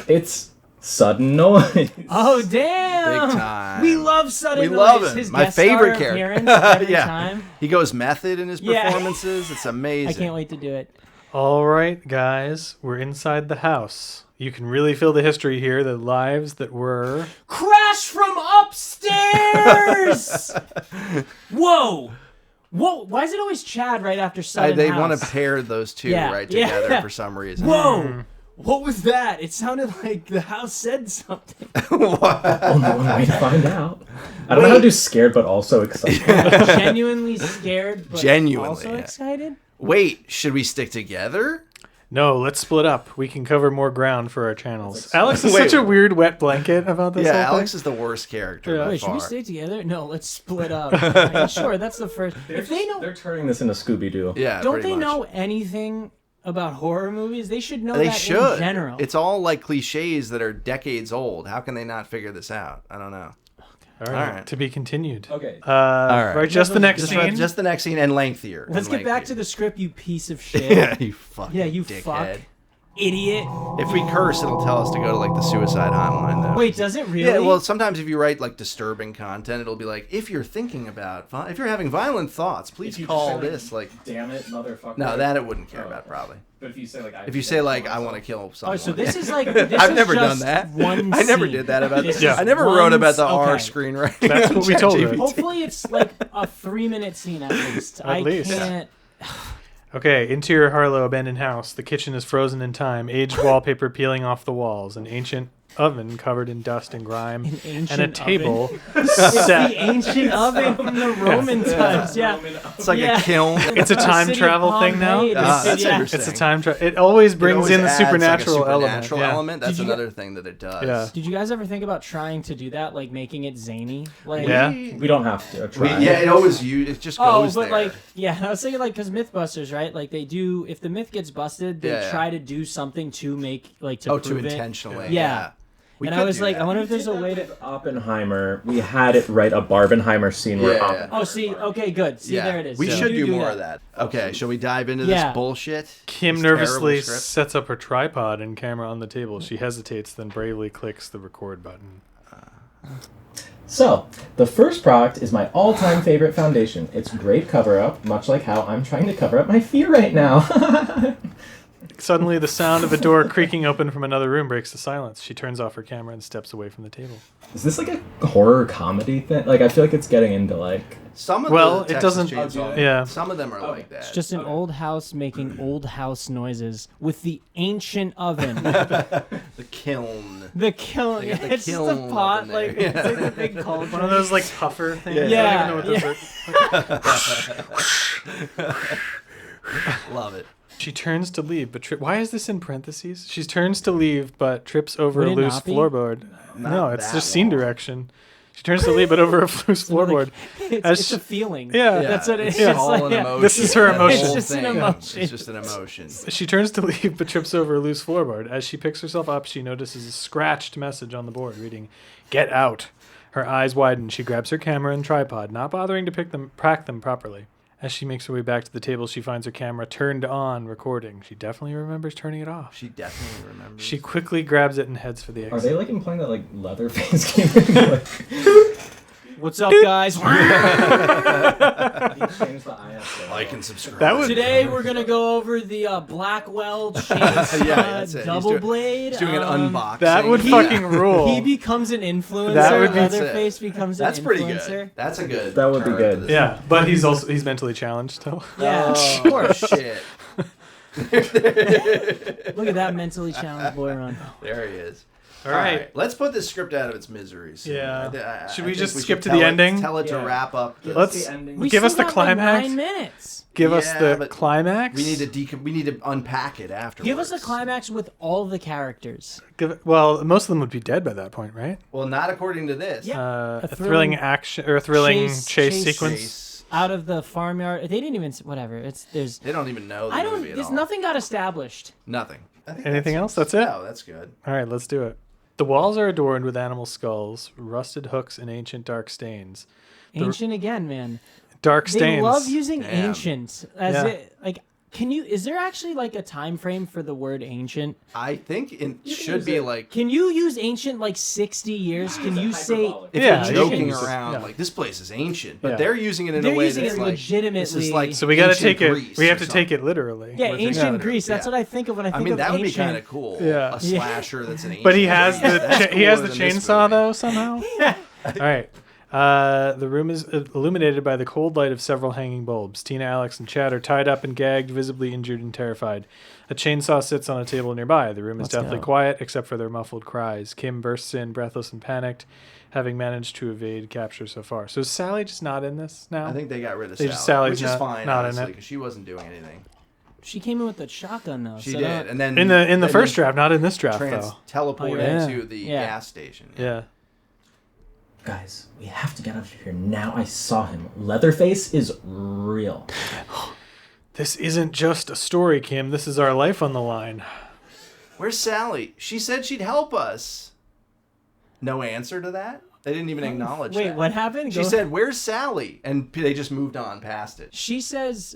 Speaker 2: It's sudden noise.
Speaker 1: Oh, damn.
Speaker 3: Big time.
Speaker 1: We love sudden noise.
Speaker 3: We love him.
Speaker 1: His
Speaker 3: My
Speaker 1: guest
Speaker 3: favorite
Speaker 1: star
Speaker 3: character.
Speaker 1: appearance every
Speaker 3: Yeah.
Speaker 1: time.
Speaker 3: He goes method in his
Speaker 1: Yeah.
Speaker 3: performances. It's amazing.
Speaker 1: I can't wait to do it.
Speaker 4: All right, guys, we're inside the house. You can really feel the history here, the lives that were...
Speaker 1: Crash from upstairs! Whoa! Why is it always Chad right after sudden
Speaker 3: They
Speaker 1: house?
Speaker 3: want to pair those two together for some reason.
Speaker 1: Whoa! What was that? It sounded like the house said something.
Speaker 2: Oh, no, wait to find out. I don't know how to do scared, but also excited.
Speaker 1: Genuinely scared, but also excited?
Speaker 3: Wait, should we stick together?
Speaker 4: No, let's split up. We can cover more ground for our channels. Alex is such a weird wet blanket about this whole thing.
Speaker 3: Alex is the worst character by
Speaker 1: Wait,
Speaker 3: far.
Speaker 1: should we stay together? No, let's split up. Are you sure? That's the first...
Speaker 2: They're turning this into Scooby-Doo.
Speaker 3: Yeah,
Speaker 1: Don't
Speaker 3: pretty
Speaker 1: they
Speaker 3: much.
Speaker 1: know anything about horror movies? They should know
Speaker 3: They
Speaker 1: that
Speaker 3: should.
Speaker 1: in general.
Speaker 3: It's all like cliches that are decades old. How can they not figure this out? I don't know.
Speaker 4: All right. To be continued.
Speaker 2: Okay.
Speaker 3: All right.
Speaker 4: Right, just the next scene.
Speaker 3: Just the next scene and lengthier.
Speaker 1: Let's get back to the script, you piece of shit.
Speaker 3: Yeah, you fucking
Speaker 1: Yeah, you
Speaker 3: dickhead.
Speaker 1: fuck. idiot.
Speaker 3: If we curse, it'll tell us to go to like the suicide hotline, though.
Speaker 1: Wait, does it really?
Speaker 3: Yeah, well, sometimes if you write like disturbing content, it'll be like, if you're thinking about, if you're having violent thoughts, please call this. Like,
Speaker 2: damn it, motherfucker.
Speaker 3: No, that it wouldn't care about probably.
Speaker 2: But if you say like,
Speaker 3: I want to kill someone.
Speaker 1: Oh, so this is like
Speaker 3: I've never done that. I never did that about this. I never wrote about the R screenwriting.
Speaker 4: That's what we told her.
Speaker 1: Hopefully, it's like a 3-minute scene at least.
Speaker 4: At least.
Speaker 1: Can't.
Speaker 4: Okay, interior Harlow abandoned house. The kitchen is frozen in time. Aged wallpaper peeling off the walls. An ancient oven covered in dust and grime. And a table set.
Speaker 1: The ancient oven from the Roman times. Yeah,
Speaker 3: it's like a kiln.
Speaker 4: It's a time travel thing now.
Speaker 3: That's interesting.
Speaker 4: It's a time travel. It always brings in the supernatural
Speaker 3: element. That's another thing that it does.
Speaker 4: Yeah.
Speaker 1: Did you guys ever think about trying to do that, like making it zany? Like,
Speaker 2: we don't have to try.
Speaker 3: It just goes
Speaker 1: but
Speaker 3: there.
Speaker 1: like, I was thinking like, because Mythbusters, right? Like they do, if the myth gets busted, they try to do something to make like to prove it.
Speaker 3: Intentionally.
Speaker 1: Yeah. And I was like, I wonder if there's a way to.
Speaker 2: Oppenheimer, we had it write a Barbenheimer scene where.
Speaker 1: Oh, see, okay, good. See, there it is.
Speaker 3: We should do more of that. Okay, shall we dive into this bullshit?
Speaker 4: Kim nervously sets up her tripod and camera on the table. She hesitates, then bravely clicks the record button.
Speaker 2: So, the first product is my all-time favorite foundation. It's great cover-up, much like how I'm trying to cover up my fear right now.
Speaker 4: Suddenly, the sound of a door creaking open from another room breaks the silence. She turns off her camera and steps away from the table.
Speaker 2: Is this like a horror comedy thing? Like, I feel like it's getting into like...
Speaker 3: Some of
Speaker 4: it doesn't.
Speaker 3: Some of them are like that.
Speaker 1: It's just an old house making old house noises with the ancient oven.
Speaker 3: The kiln.
Speaker 1: The kiln. It's just a pot, like it's like a big cauldron.
Speaker 4: One of those like puffer things.
Speaker 1: Yeah.
Speaker 4: I don't even know what those are.
Speaker 3: Love it.
Speaker 4: She turns to leave, but why is this in parentheses? She turns to leave, but trips over a loose floorboard. No, it's just scene direction. She turns to leave, but over a loose floorboard.
Speaker 1: It's a feeling.
Speaker 4: Yeah.
Speaker 1: That's what it is.
Speaker 3: It's all an emotion.
Speaker 4: This is her emotion.
Speaker 1: It's just an emotion.
Speaker 3: It's just an emotion.
Speaker 4: She turns to leave, but trips over a loose floorboard. As she picks herself up, she notices a scratched message on the board reading, "Get out." Her eyes widen. She grabs her camera and tripod, not bothering to pack them properly. As she makes her way back to the table, she finds her camera turned on, recording. She definitely remembers turning it off.
Speaker 3: She definitely remembers.
Speaker 4: She quickly grabs it and heads for the exit.
Speaker 2: Are they like implying that like Leatherface came in? Like,
Speaker 1: what's up, guys?
Speaker 3: Like and subscribe.
Speaker 1: Today we're gonna go over the Blackwell chainsaw double blade.
Speaker 3: He's doing an unboxing.
Speaker 4: That would fucking rule.
Speaker 1: He becomes an influencer.
Speaker 4: That would be
Speaker 1: Leatherface becomes an influencer.
Speaker 3: That's pretty good. That's a good.
Speaker 2: That would be good.
Speaker 4: Yeah, but he's mentally challenged still.
Speaker 1: Yeah,
Speaker 3: of
Speaker 1: course.
Speaker 3: Shit.
Speaker 1: Look at that mentally challenged boy run.
Speaker 3: There he is.
Speaker 4: All right.
Speaker 3: Let's put this script out of its misery. So
Speaker 4: yeah. Should we
Speaker 3: think
Speaker 4: just
Speaker 3: we
Speaker 4: skip
Speaker 3: should
Speaker 4: to the ending?
Speaker 3: Tell it to wrap up.
Speaker 4: Let's
Speaker 1: We
Speaker 4: give us
Speaker 1: still
Speaker 4: the
Speaker 1: got, like,
Speaker 4: climax.
Speaker 1: 9 minutes.
Speaker 4: Give us the climax.
Speaker 3: We need to unpack it afterwards.
Speaker 1: Give us the climax with all the characters.
Speaker 4: Well, most of them would be dead by that point, right?
Speaker 3: Well, not according to this.
Speaker 1: Yeah.
Speaker 4: A thrilling action or a thrilling chase sequence.
Speaker 1: Out of the farmyard. They didn't even whatever. They
Speaker 3: don't even know.
Speaker 1: There's nothing got established.
Speaker 3: Nothing.
Speaker 4: Anything else? That's it.
Speaker 3: No, that's good.
Speaker 4: All right, let's do it. The walls are adorned with animal skulls, rusted hooks, and ancient dark stains.
Speaker 1: Ancient again, man.
Speaker 4: Dark stains.
Speaker 1: They love using ancient as it like. Is there actually like a time frame for the word ancient?
Speaker 3: I think it should be like.
Speaker 1: Can you use ancient like 60 years? Can you say
Speaker 3: if you're joking around like this place is ancient, but they're using it in a way that's like
Speaker 1: legitimately.
Speaker 3: This is like
Speaker 4: so we got to take it. We have to take it literally.
Speaker 1: Yeah, ancient Greece. That's what I think of when I think of ancient.
Speaker 3: That would be kind of cool.
Speaker 4: Yeah,
Speaker 3: a slasher that's an ancient.
Speaker 4: But he has the chainsaw though somehow. Yeah. All right. The room is illuminated by the cold light of several hanging bulbs. Tina, Alex, and Chad are tied up and gagged, visibly injured and terrified. A chainsaw sits on a table nearby. The room is deathly quiet, except for their muffled cries. Kim bursts in, breathless and panicked, having managed to evade capture so far. So is Sally just not in this now?
Speaker 3: I think they got rid of
Speaker 4: Sally's
Speaker 3: which is fine,
Speaker 4: not
Speaker 3: honestly,
Speaker 4: in it.
Speaker 3: because she wasn't doing anything.
Speaker 1: She came in with the shotgun though.
Speaker 3: She did, and then
Speaker 4: in the first draft, not in this draft though.
Speaker 3: Teleported to the gas station.
Speaker 4: Yeah.
Speaker 2: Guys, we have to get out of here now. I saw him. Leatherface is real.
Speaker 4: This isn't just a story, Kim. This is our life on the line.
Speaker 3: Where's Sally? She said she'd help us. No answer to that? They didn't even acknowledge that.
Speaker 1: Wait, what happened?
Speaker 3: She said, "Where's Sally?" And they just moved on past it.
Speaker 1: She says,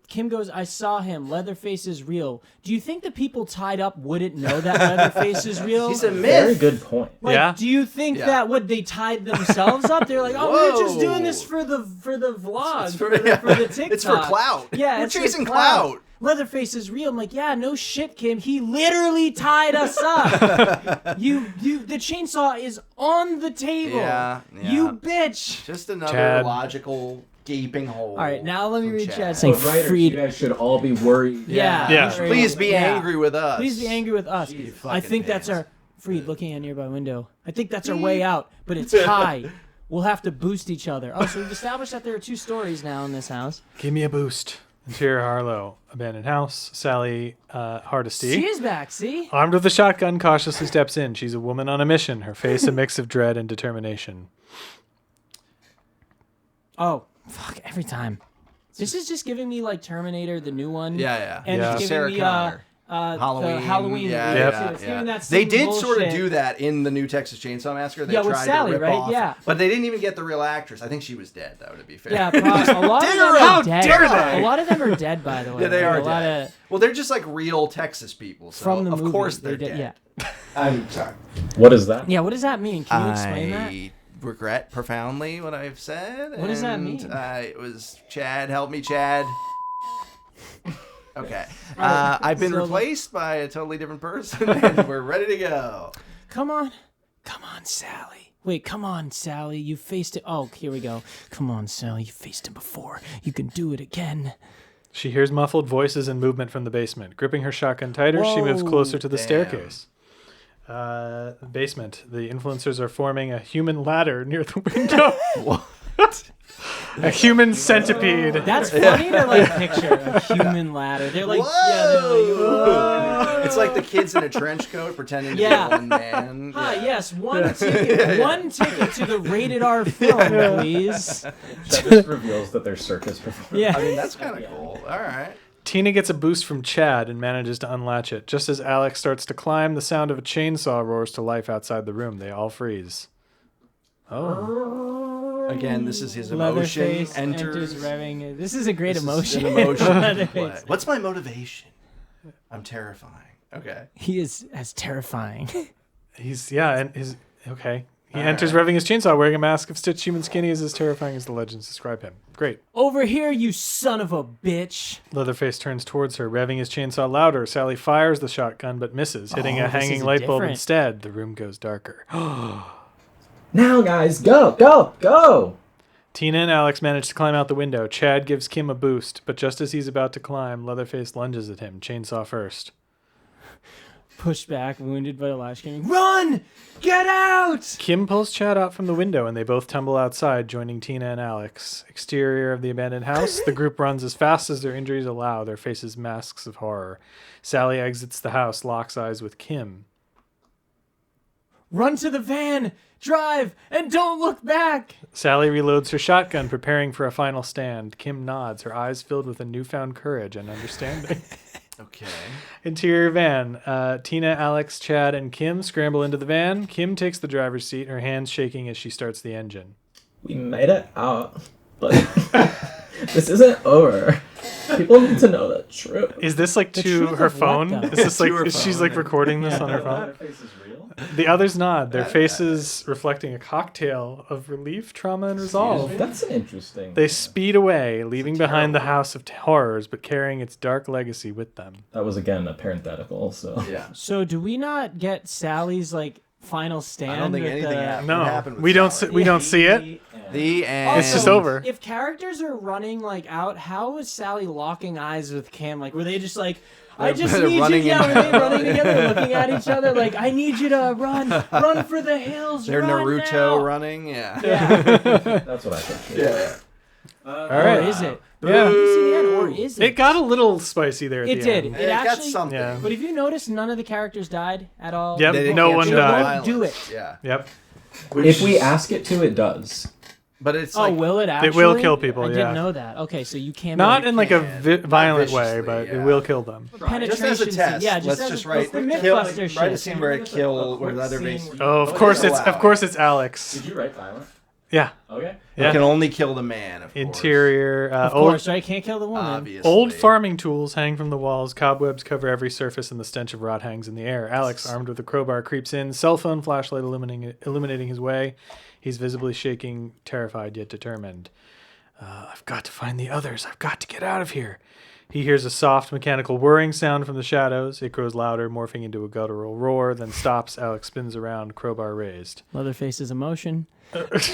Speaker 1: Kim goes, I saw him. Leatherface is real. Do you think the people tied up wouldn't know that Leatherface is real?
Speaker 3: He's a myth.
Speaker 2: Very good point.
Speaker 1: Like, do you think that they tied themselves up? They're like, oh, we're just doing this for the vlog, for the TikTok.
Speaker 3: It's for clout.
Speaker 1: Yeah,
Speaker 3: we're
Speaker 1: it's
Speaker 3: chasing
Speaker 1: for
Speaker 3: clout.
Speaker 1: Leatherface is real. I'm like, yeah, no shit, Kim. He literally tied us up. The chainsaw is on the table.
Speaker 3: Yeah.
Speaker 1: You bitch.
Speaker 3: Just another
Speaker 4: Chad.
Speaker 3: logical gaping hole.
Speaker 1: All right, now let me read Chad
Speaker 2: So
Speaker 1: saying
Speaker 2: writers,
Speaker 1: freed.
Speaker 2: you guys should all be worried.
Speaker 1: Yeah.
Speaker 3: Please be angry with us.
Speaker 1: Please be angry with us. I think that's our Freed looking at nearby window. I think that's our way out, but it's high. We'll have to boost each other. Oh, so we've established that there are 2 stories now in this house.
Speaker 4: Give me a boost. Interior Harlow, abandoned house. Sally Hardesty.
Speaker 1: She is back, see?
Speaker 4: Armed with a shotgun, cautiously steps in. She's a woman on a mission. Her face a mix of dread and determination.
Speaker 1: Oh, fuck, every time. This is just giving me like Terminator, the new one.
Speaker 3: Yeah.
Speaker 1: And it's giving
Speaker 3: Sarah
Speaker 1: me
Speaker 3: Connor.
Speaker 1: Halloween. The Halloween.
Speaker 3: Yeah.
Speaker 1: It's giving that
Speaker 3: They
Speaker 1: same
Speaker 3: did
Speaker 1: bullshit.
Speaker 3: sort of do that in the new Texas Chainsaw Massacre. They
Speaker 1: Yeah, with
Speaker 3: tried
Speaker 1: Sally,
Speaker 3: to rip
Speaker 1: right?
Speaker 3: off,
Speaker 1: Yeah.
Speaker 3: but they didn't even get the real actress. I think she was dead, though, to be fair.
Speaker 1: Yeah, a lot of them
Speaker 4: How
Speaker 1: are dead.
Speaker 4: dare they?
Speaker 1: A lot of them are dead, by the way.
Speaker 3: Yeah, they are
Speaker 1: a lot
Speaker 3: dead.
Speaker 1: of
Speaker 3: Well, they're just like real Texas people, so
Speaker 1: from the
Speaker 3: of
Speaker 1: movie.
Speaker 3: course they're
Speaker 1: did,
Speaker 3: dead.
Speaker 1: Yeah.
Speaker 2: I'm sorry. What is that?
Speaker 1: Yeah, what does that mean? Can you explain that?
Speaker 3: I regret profoundly what I've said.
Speaker 1: What does that mean?
Speaker 3: It was Chad. Help me, Chad. Okay. I've been replaced by a totally different person, and we're ready to go.
Speaker 1: Come on, Sally. Wait, come on, Sally. You faced it. Oh, here we go. Come on, Sally. You faced him before. You can do it again.
Speaker 4: She hears muffled voices and movement from the basement. Gripping her shotgun tighter, she moves closer to the staircase. Basement. The influencers are forming a human ladder near the window. What? A human centipede.
Speaker 1: That's funny to like picture a human ladder. They're like,
Speaker 3: Whoa! It's like the kids in a trench coat pretending to be one man.
Speaker 1: Yes, one ticket to the rated R film, please.
Speaker 2: That just reveals that they're circus performers.
Speaker 1: Yeah.
Speaker 3: I mean, that's kind of cool. All right.
Speaker 4: Tina gets a boost from Chad and manages to unlatch it. Just as Alex starts to climb, the sound of a chainsaw roars to life outside the room. They all freeze. Oh.
Speaker 3: Again, this is his emotion.
Speaker 1: Leatherface enters revving. This is a great emotion.
Speaker 3: An emotion play. What's my motivation? I'm terrifying. Okay.
Speaker 1: He is as terrifying.
Speaker 4: He enters revving his chainsaw, wearing a mask of stitched human skin. He is as terrifying as the legends describe him. Great.
Speaker 1: Over here, you son of a bitch.
Speaker 4: Leatherface turns towards her, revving his chainsaw louder. Sally fires the shotgun, but misses, hitting a hanging light bulb instead. The room goes darker.
Speaker 2: Now, guys, go!
Speaker 4: Tina and Alex manage to climb out the window. Chad gives Kim a boost, but just as he's about to climb, Leatherface lunges at him, chainsaw first.
Speaker 1: Pushed back, wounded by a lash, screaming, "Run! Get out!"
Speaker 4: Kim pulls Chad out from the window, and they both tumble outside, joining Tina and Alex. Exterior of the abandoned house, the group runs as fast as their injuries allow, their faces masks of horror. Sally exits the house, locks eyes with Kim.
Speaker 1: Run to the van! Drive! And don't look back!
Speaker 4: Sally reloads her shotgun, preparing for a final stand. Kim nods, her eyes filled with a newfound courage and understanding.
Speaker 3: Okay.
Speaker 4: Interior van. Tina, Alex, Chad, and Kim scramble into the van. Kim takes the driver's seat, her hands shaking as she starts the engine.
Speaker 2: We made it out, but this isn't over. People need to know the truth.
Speaker 4: Is this like to her phone? Is this like she's like recording this on her phone?
Speaker 2: Face is real.
Speaker 4: The others nod, their faces reflecting a cocktail of relief, trauma, and resolve.
Speaker 2: That's an interesting.
Speaker 4: They speed away, leaving behind the house of horrors, but carrying its dark legacy with them.
Speaker 2: That was again a parenthetical. So
Speaker 3: Yeah.
Speaker 1: So do we not get Sally's like final stand?
Speaker 3: I don't think anything happened.
Speaker 4: No,
Speaker 3: happened with
Speaker 4: we don't see it.
Speaker 3: The end.
Speaker 4: It's just over.
Speaker 1: If characters are running like out, how was Sally locking eyes with Kim? Like, were they just like, I just
Speaker 3: They're
Speaker 1: need you?
Speaker 3: running
Speaker 1: Yeah,
Speaker 3: in-
Speaker 1: were they running together, looking at each other? Like, I need you to run for the hills.
Speaker 3: They're
Speaker 1: run
Speaker 3: Naruto
Speaker 1: now.
Speaker 3: running. Yeah.
Speaker 1: Yeah.
Speaker 2: that's what I think.
Speaker 3: Yeah.
Speaker 4: All
Speaker 1: Or
Speaker 4: right.
Speaker 1: is it?
Speaker 4: Yeah.
Speaker 1: Have you seen the end, or is it?
Speaker 4: It got a little spicy there at
Speaker 1: It
Speaker 4: the
Speaker 1: did.
Speaker 4: end.
Speaker 1: It
Speaker 3: got
Speaker 1: actually.
Speaker 3: something.
Speaker 4: Yeah.
Speaker 1: But if you notice, none of the characters died at all.
Speaker 4: Yep.
Speaker 3: They didn't
Speaker 4: No
Speaker 3: get
Speaker 4: one
Speaker 3: shown
Speaker 4: died.
Speaker 3: violence.
Speaker 1: Do it.
Speaker 3: Yeah.
Speaker 4: Yep.
Speaker 2: If we ask it to, it does.
Speaker 3: But it's
Speaker 1: Oh,
Speaker 3: like
Speaker 1: will it actually?
Speaker 4: It will kill people,
Speaker 1: I
Speaker 4: yeah.
Speaker 1: didn't know that. Okay, so you can't.
Speaker 4: Not in like a
Speaker 3: Not
Speaker 4: violent way,
Speaker 3: viciously,
Speaker 4: but
Speaker 3: yeah.
Speaker 4: it will kill them.
Speaker 1: penetration.
Speaker 3: just as a
Speaker 1: scene.
Speaker 3: test.
Speaker 1: Yeah,
Speaker 3: Let's
Speaker 1: as
Speaker 3: just
Speaker 1: a,
Speaker 3: write
Speaker 1: it's the
Speaker 3: kill.
Speaker 1: Mythbuster
Speaker 3: Write a
Speaker 1: shit.
Speaker 3: scene where it kill with Leatherface.
Speaker 4: Oh, of course it's Alex.
Speaker 2: Did you write violent?
Speaker 4: Yeah.
Speaker 2: Okay.
Speaker 3: You can only kill the man, of course.
Speaker 4: Interior.
Speaker 1: Of course, right? Can't kill the woman.
Speaker 3: Obviously.
Speaker 4: Old farming tools hang from the walls. Cobwebs cover every surface, and the stench of rot hangs in the air. Alex, armed with a crowbar, creeps in. Cell phone flashlight illuminating his way. He's visibly shaking, terrified yet determined. I've got to find the others. I've got to get out of here. He hears a soft mechanical whirring sound from the shadows. It grows louder, morphing into a guttural roar, then stops. Alex spins around, crowbar raised.
Speaker 1: Leatherface's emotion.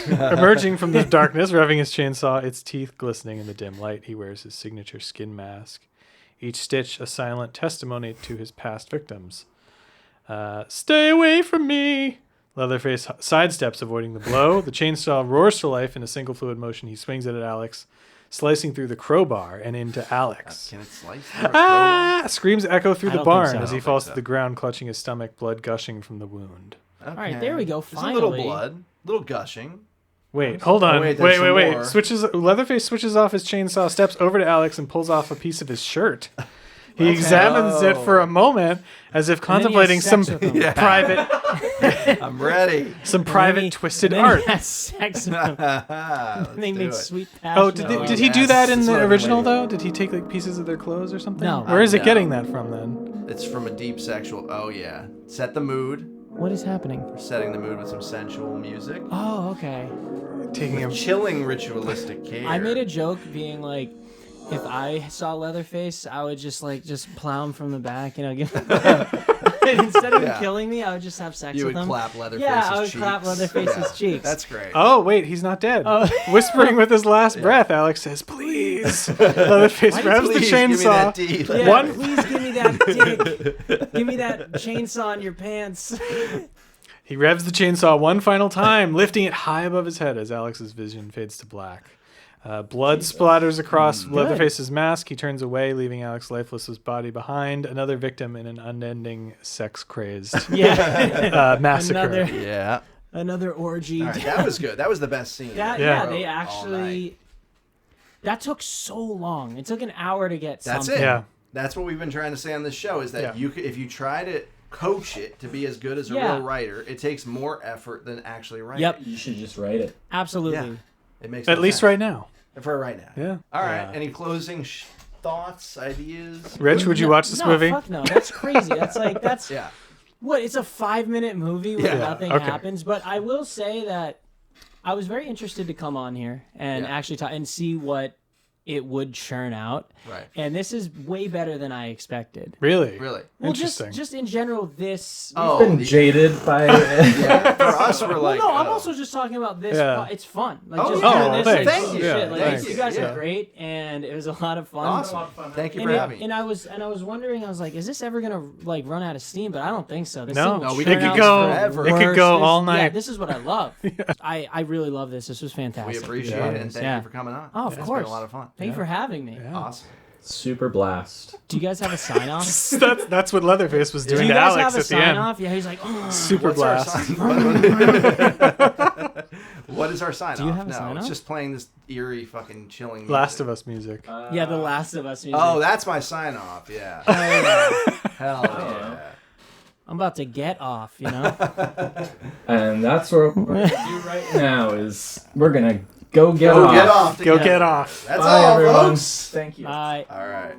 Speaker 4: Emerging from the darkness, revving his chainsaw, its teeth glistening in the dim light, he wears his signature skin mask. Each stitch a silent testimony to his past victims. Stay away from me! Leatherface sidesteps, avoiding the blow. The chainsaw roars to life in a single fluid motion. He swings it at Alex, slicing through the crowbar and into Alex.
Speaker 3: Can it slice through a crowbar?
Speaker 4: Screams echo through
Speaker 1: I
Speaker 4: the
Speaker 1: don't
Speaker 4: barn
Speaker 1: think so.
Speaker 4: as he falls to the ground, clutching his stomach, blood gushing from the wound.
Speaker 3: Okay.
Speaker 1: All right, there we go.
Speaker 3: There's
Speaker 1: Finally.
Speaker 3: a little blood, little gushing.
Speaker 4: Wait, hold on.
Speaker 3: wait, there's some
Speaker 4: Wait.
Speaker 3: more.
Speaker 4: Leatherface switches off his chainsaw, steps over to Alex, and pulls off a piece of his shirt. He examines it for a moment, as if contemplating some private,
Speaker 3: I'm ready.
Speaker 4: some private twisted art.
Speaker 1: Sex with him. They make sweet
Speaker 4: Oh,
Speaker 1: passion.
Speaker 4: did he do that in
Speaker 3: That's
Speaker 4: the
Speaker 3: what I'm
Speaker 4: original
Speaker 3: waiting
Speaker 4: though? Did he take like pieces of their clothes or something?
Speaker 1: No.
Speaker 4: Where is it
Speaker 3: No.
Speaker 4: getting that from then?
Speaker 3: It's from a deep sexual. Oh yeah. Set the mood.
Speaker 1: What is happening?
Speaker 3: We're setting the mood with some sensual music.
Speaker 1: Oh, okay.
Speaker 4: Taking him.
Speaker 3: Chilling ritualistic care.
Speaker 1: I made a joke being like, if I saw Leatherface, I would just plow him from the back, give instead of him killing me, I would just have sex
Speaker 3: You
Speaker 1: with
Speaker 3: would
Speaker 1: him.
Speaker 3: clap Leatherface's
Speaker 1: Yeah, I would
Speaker 3: cheeks.
Speaker 1: clap Leatherface's cheeks.
Speaker 3: That's great.
Speaker 4: Oh wait, he's not dead. Whispering with his last breath, Alex says, "Please." Leatherface grabs the
Speaker 3: Please give me
Speaker 4: chainsaw.
Speaker 3: that D.
Speaker 1: Yeah, please give me that dick. Give me that chainsaw in your pants.
Speaker 4: He revs the chainsaw one final time, lifting it high above his head as Alex's vision fades to black. Blood splatters across Leatherface's mask. He turns away, leaving Alex lifeless, his body behind. Another victim in an unending sex-crazed massacre.
Speaker 1: Another orgy.
Speaker 3: All right, that was good. That was the best scene.
Speaker 1: They actually... That took so long. It took an hour to get
Speaker 3: That's
Speaker 1: something.
Speaker 3: it.
Speaker 4: Yeah.
Speaker 3: That's what we've been trying to say on this show, is that if you try to coach it to be as good as a real writer, it takes more effort than actually writing.
Speaker 1: Yep.
Speaker 2: You should just write it.
Speaker 1: Absolutely.
Speaker 3: Yeah. It makes
Speaker 4: At
Speaker 3: no
Speaker 4: least
Speaker 3: sense.
Speaker 4: right now.
Speaker 3: For right now.
Speaker 4: Yeah.
Speaker 3: All right. Any closing thoughts, ideas?
Speaker 4: Rich, would you watch this movie?
Speaker 1: Fuck no. That's crazy. That's
Speaker 3: Yeah.
Speaker 1: what? It's a 5-minute movie where nothing
Speaker 4: Okay.
Speaker 1: happens. But I will say that I was very interested to come on here and actually talk and see what it would churn out.
Speaker 3: Right.
Speaker 1: And this is way better than I expected.
Speaker 4: Really?
Speaker 3: Really?
Speaker 1: Well,
Speaker 4: Interesting.
Speaker 1: just in general, this.
Speaker 2: Been jaded by
Speaker 3: Yeah, for us, we're like.
Speaker 1: Well, no, I'm also just talking about this.
Speaker 4: Yeah.
Speaker 1: It's fun. Like,
Speaker 3: Oh,
Speaker 1: just
Speaker 3: yeah.
Speaker 1: doing
Speaker 3: Oh,
Speaker 1: this.
Speaker 4: thanks.
Speaker 1: Like,
Speaker 3: Thank you.
Speaker 1: shit.
Speaker 3: Yeah,
Speaker 1: Like,
Speaker 3: thank
Speaker 1: you
Speaker 3: you.
Speaker 1: guys
Speaker 3: Yeah.
Speaker 1: are great, and it was a lot of fun.
Speaker 3: Awesome. Thank you
Speaker 1: And,
Speaker 3: for having me.
Speaker 1: and I was wondering, I was like, is this ever gonna run out of steam? But I don't think so. This
Speaker 4: No.
Speaker 1: thing will
Speaker 3: No, we
Speaker 1: churn
Speaker 3: could
Speaker 1: out
Speaker 3: go
Speaker 1: forever.
Speaker 3: It
Speaker 4: could go all night.
Speaker 1: Yeah, this is what I love. I really love this. This was fantastic.
Speaker 3: We appreciate it, and thank you for coming on.
Speaker 1: Oh, of
Speaker 3: It's
Speaker 1: course.
Speaker 3: been a lot of fun.
Speaker 1: Thank you for having me.
Speaker 3: Awesome.
Speaker 2: Super blast.
Speaker 1: Do you guys have a sign off?
Speaker 4: That's what Leatherface was
Speaker 1: Do
Speaker 4: doing
Speaker 1: you
Speaker 4: to
Speaker 1: guys
Speaker 4: Alex
Speaker 1: have a
Speaker 4: at the
Speaker 1: sign
Speaker 4: end.
Speaker 1: off? Yeah, he's like, oh.
Speaker 4: Super
Speaker 3: What's our
Speaker 4: blast.
Speaker 3: sign? What is our sign off?
Speaker 1: Do you have a
Speaker 3: no,
Speaker 1: sign
Speaker 3: it's
Speaker 1: off?
Speaker 3: just playing this eerie fucking chilling music.
Speaker 4: Last of Us music.
Speaker 1: Yeah, The Last of Us music.
Speaker 3: Oh, that's my sign off. Yeah.
Speaker 1: Oh, yeah.
Speaker 3: Hell yeah.
Speaker 1: I'm about to get off,
Speaker 2: And that's what we're going to do right now is we're going to go get
Speaker 3: Go
Speaker 2: off.
Speaker 3: get off.
Speaker 4: Go
Speaker 3: together.
Speaker 4: get off.
Speaker 3: That's
Speaker 2: Bye,
Speaker 3: all,
Speaker 2: everyone.
Speaker 3: folks.
Speaker 2: Thank you.
Speaker 1: Bye.
Speaker 3: All right.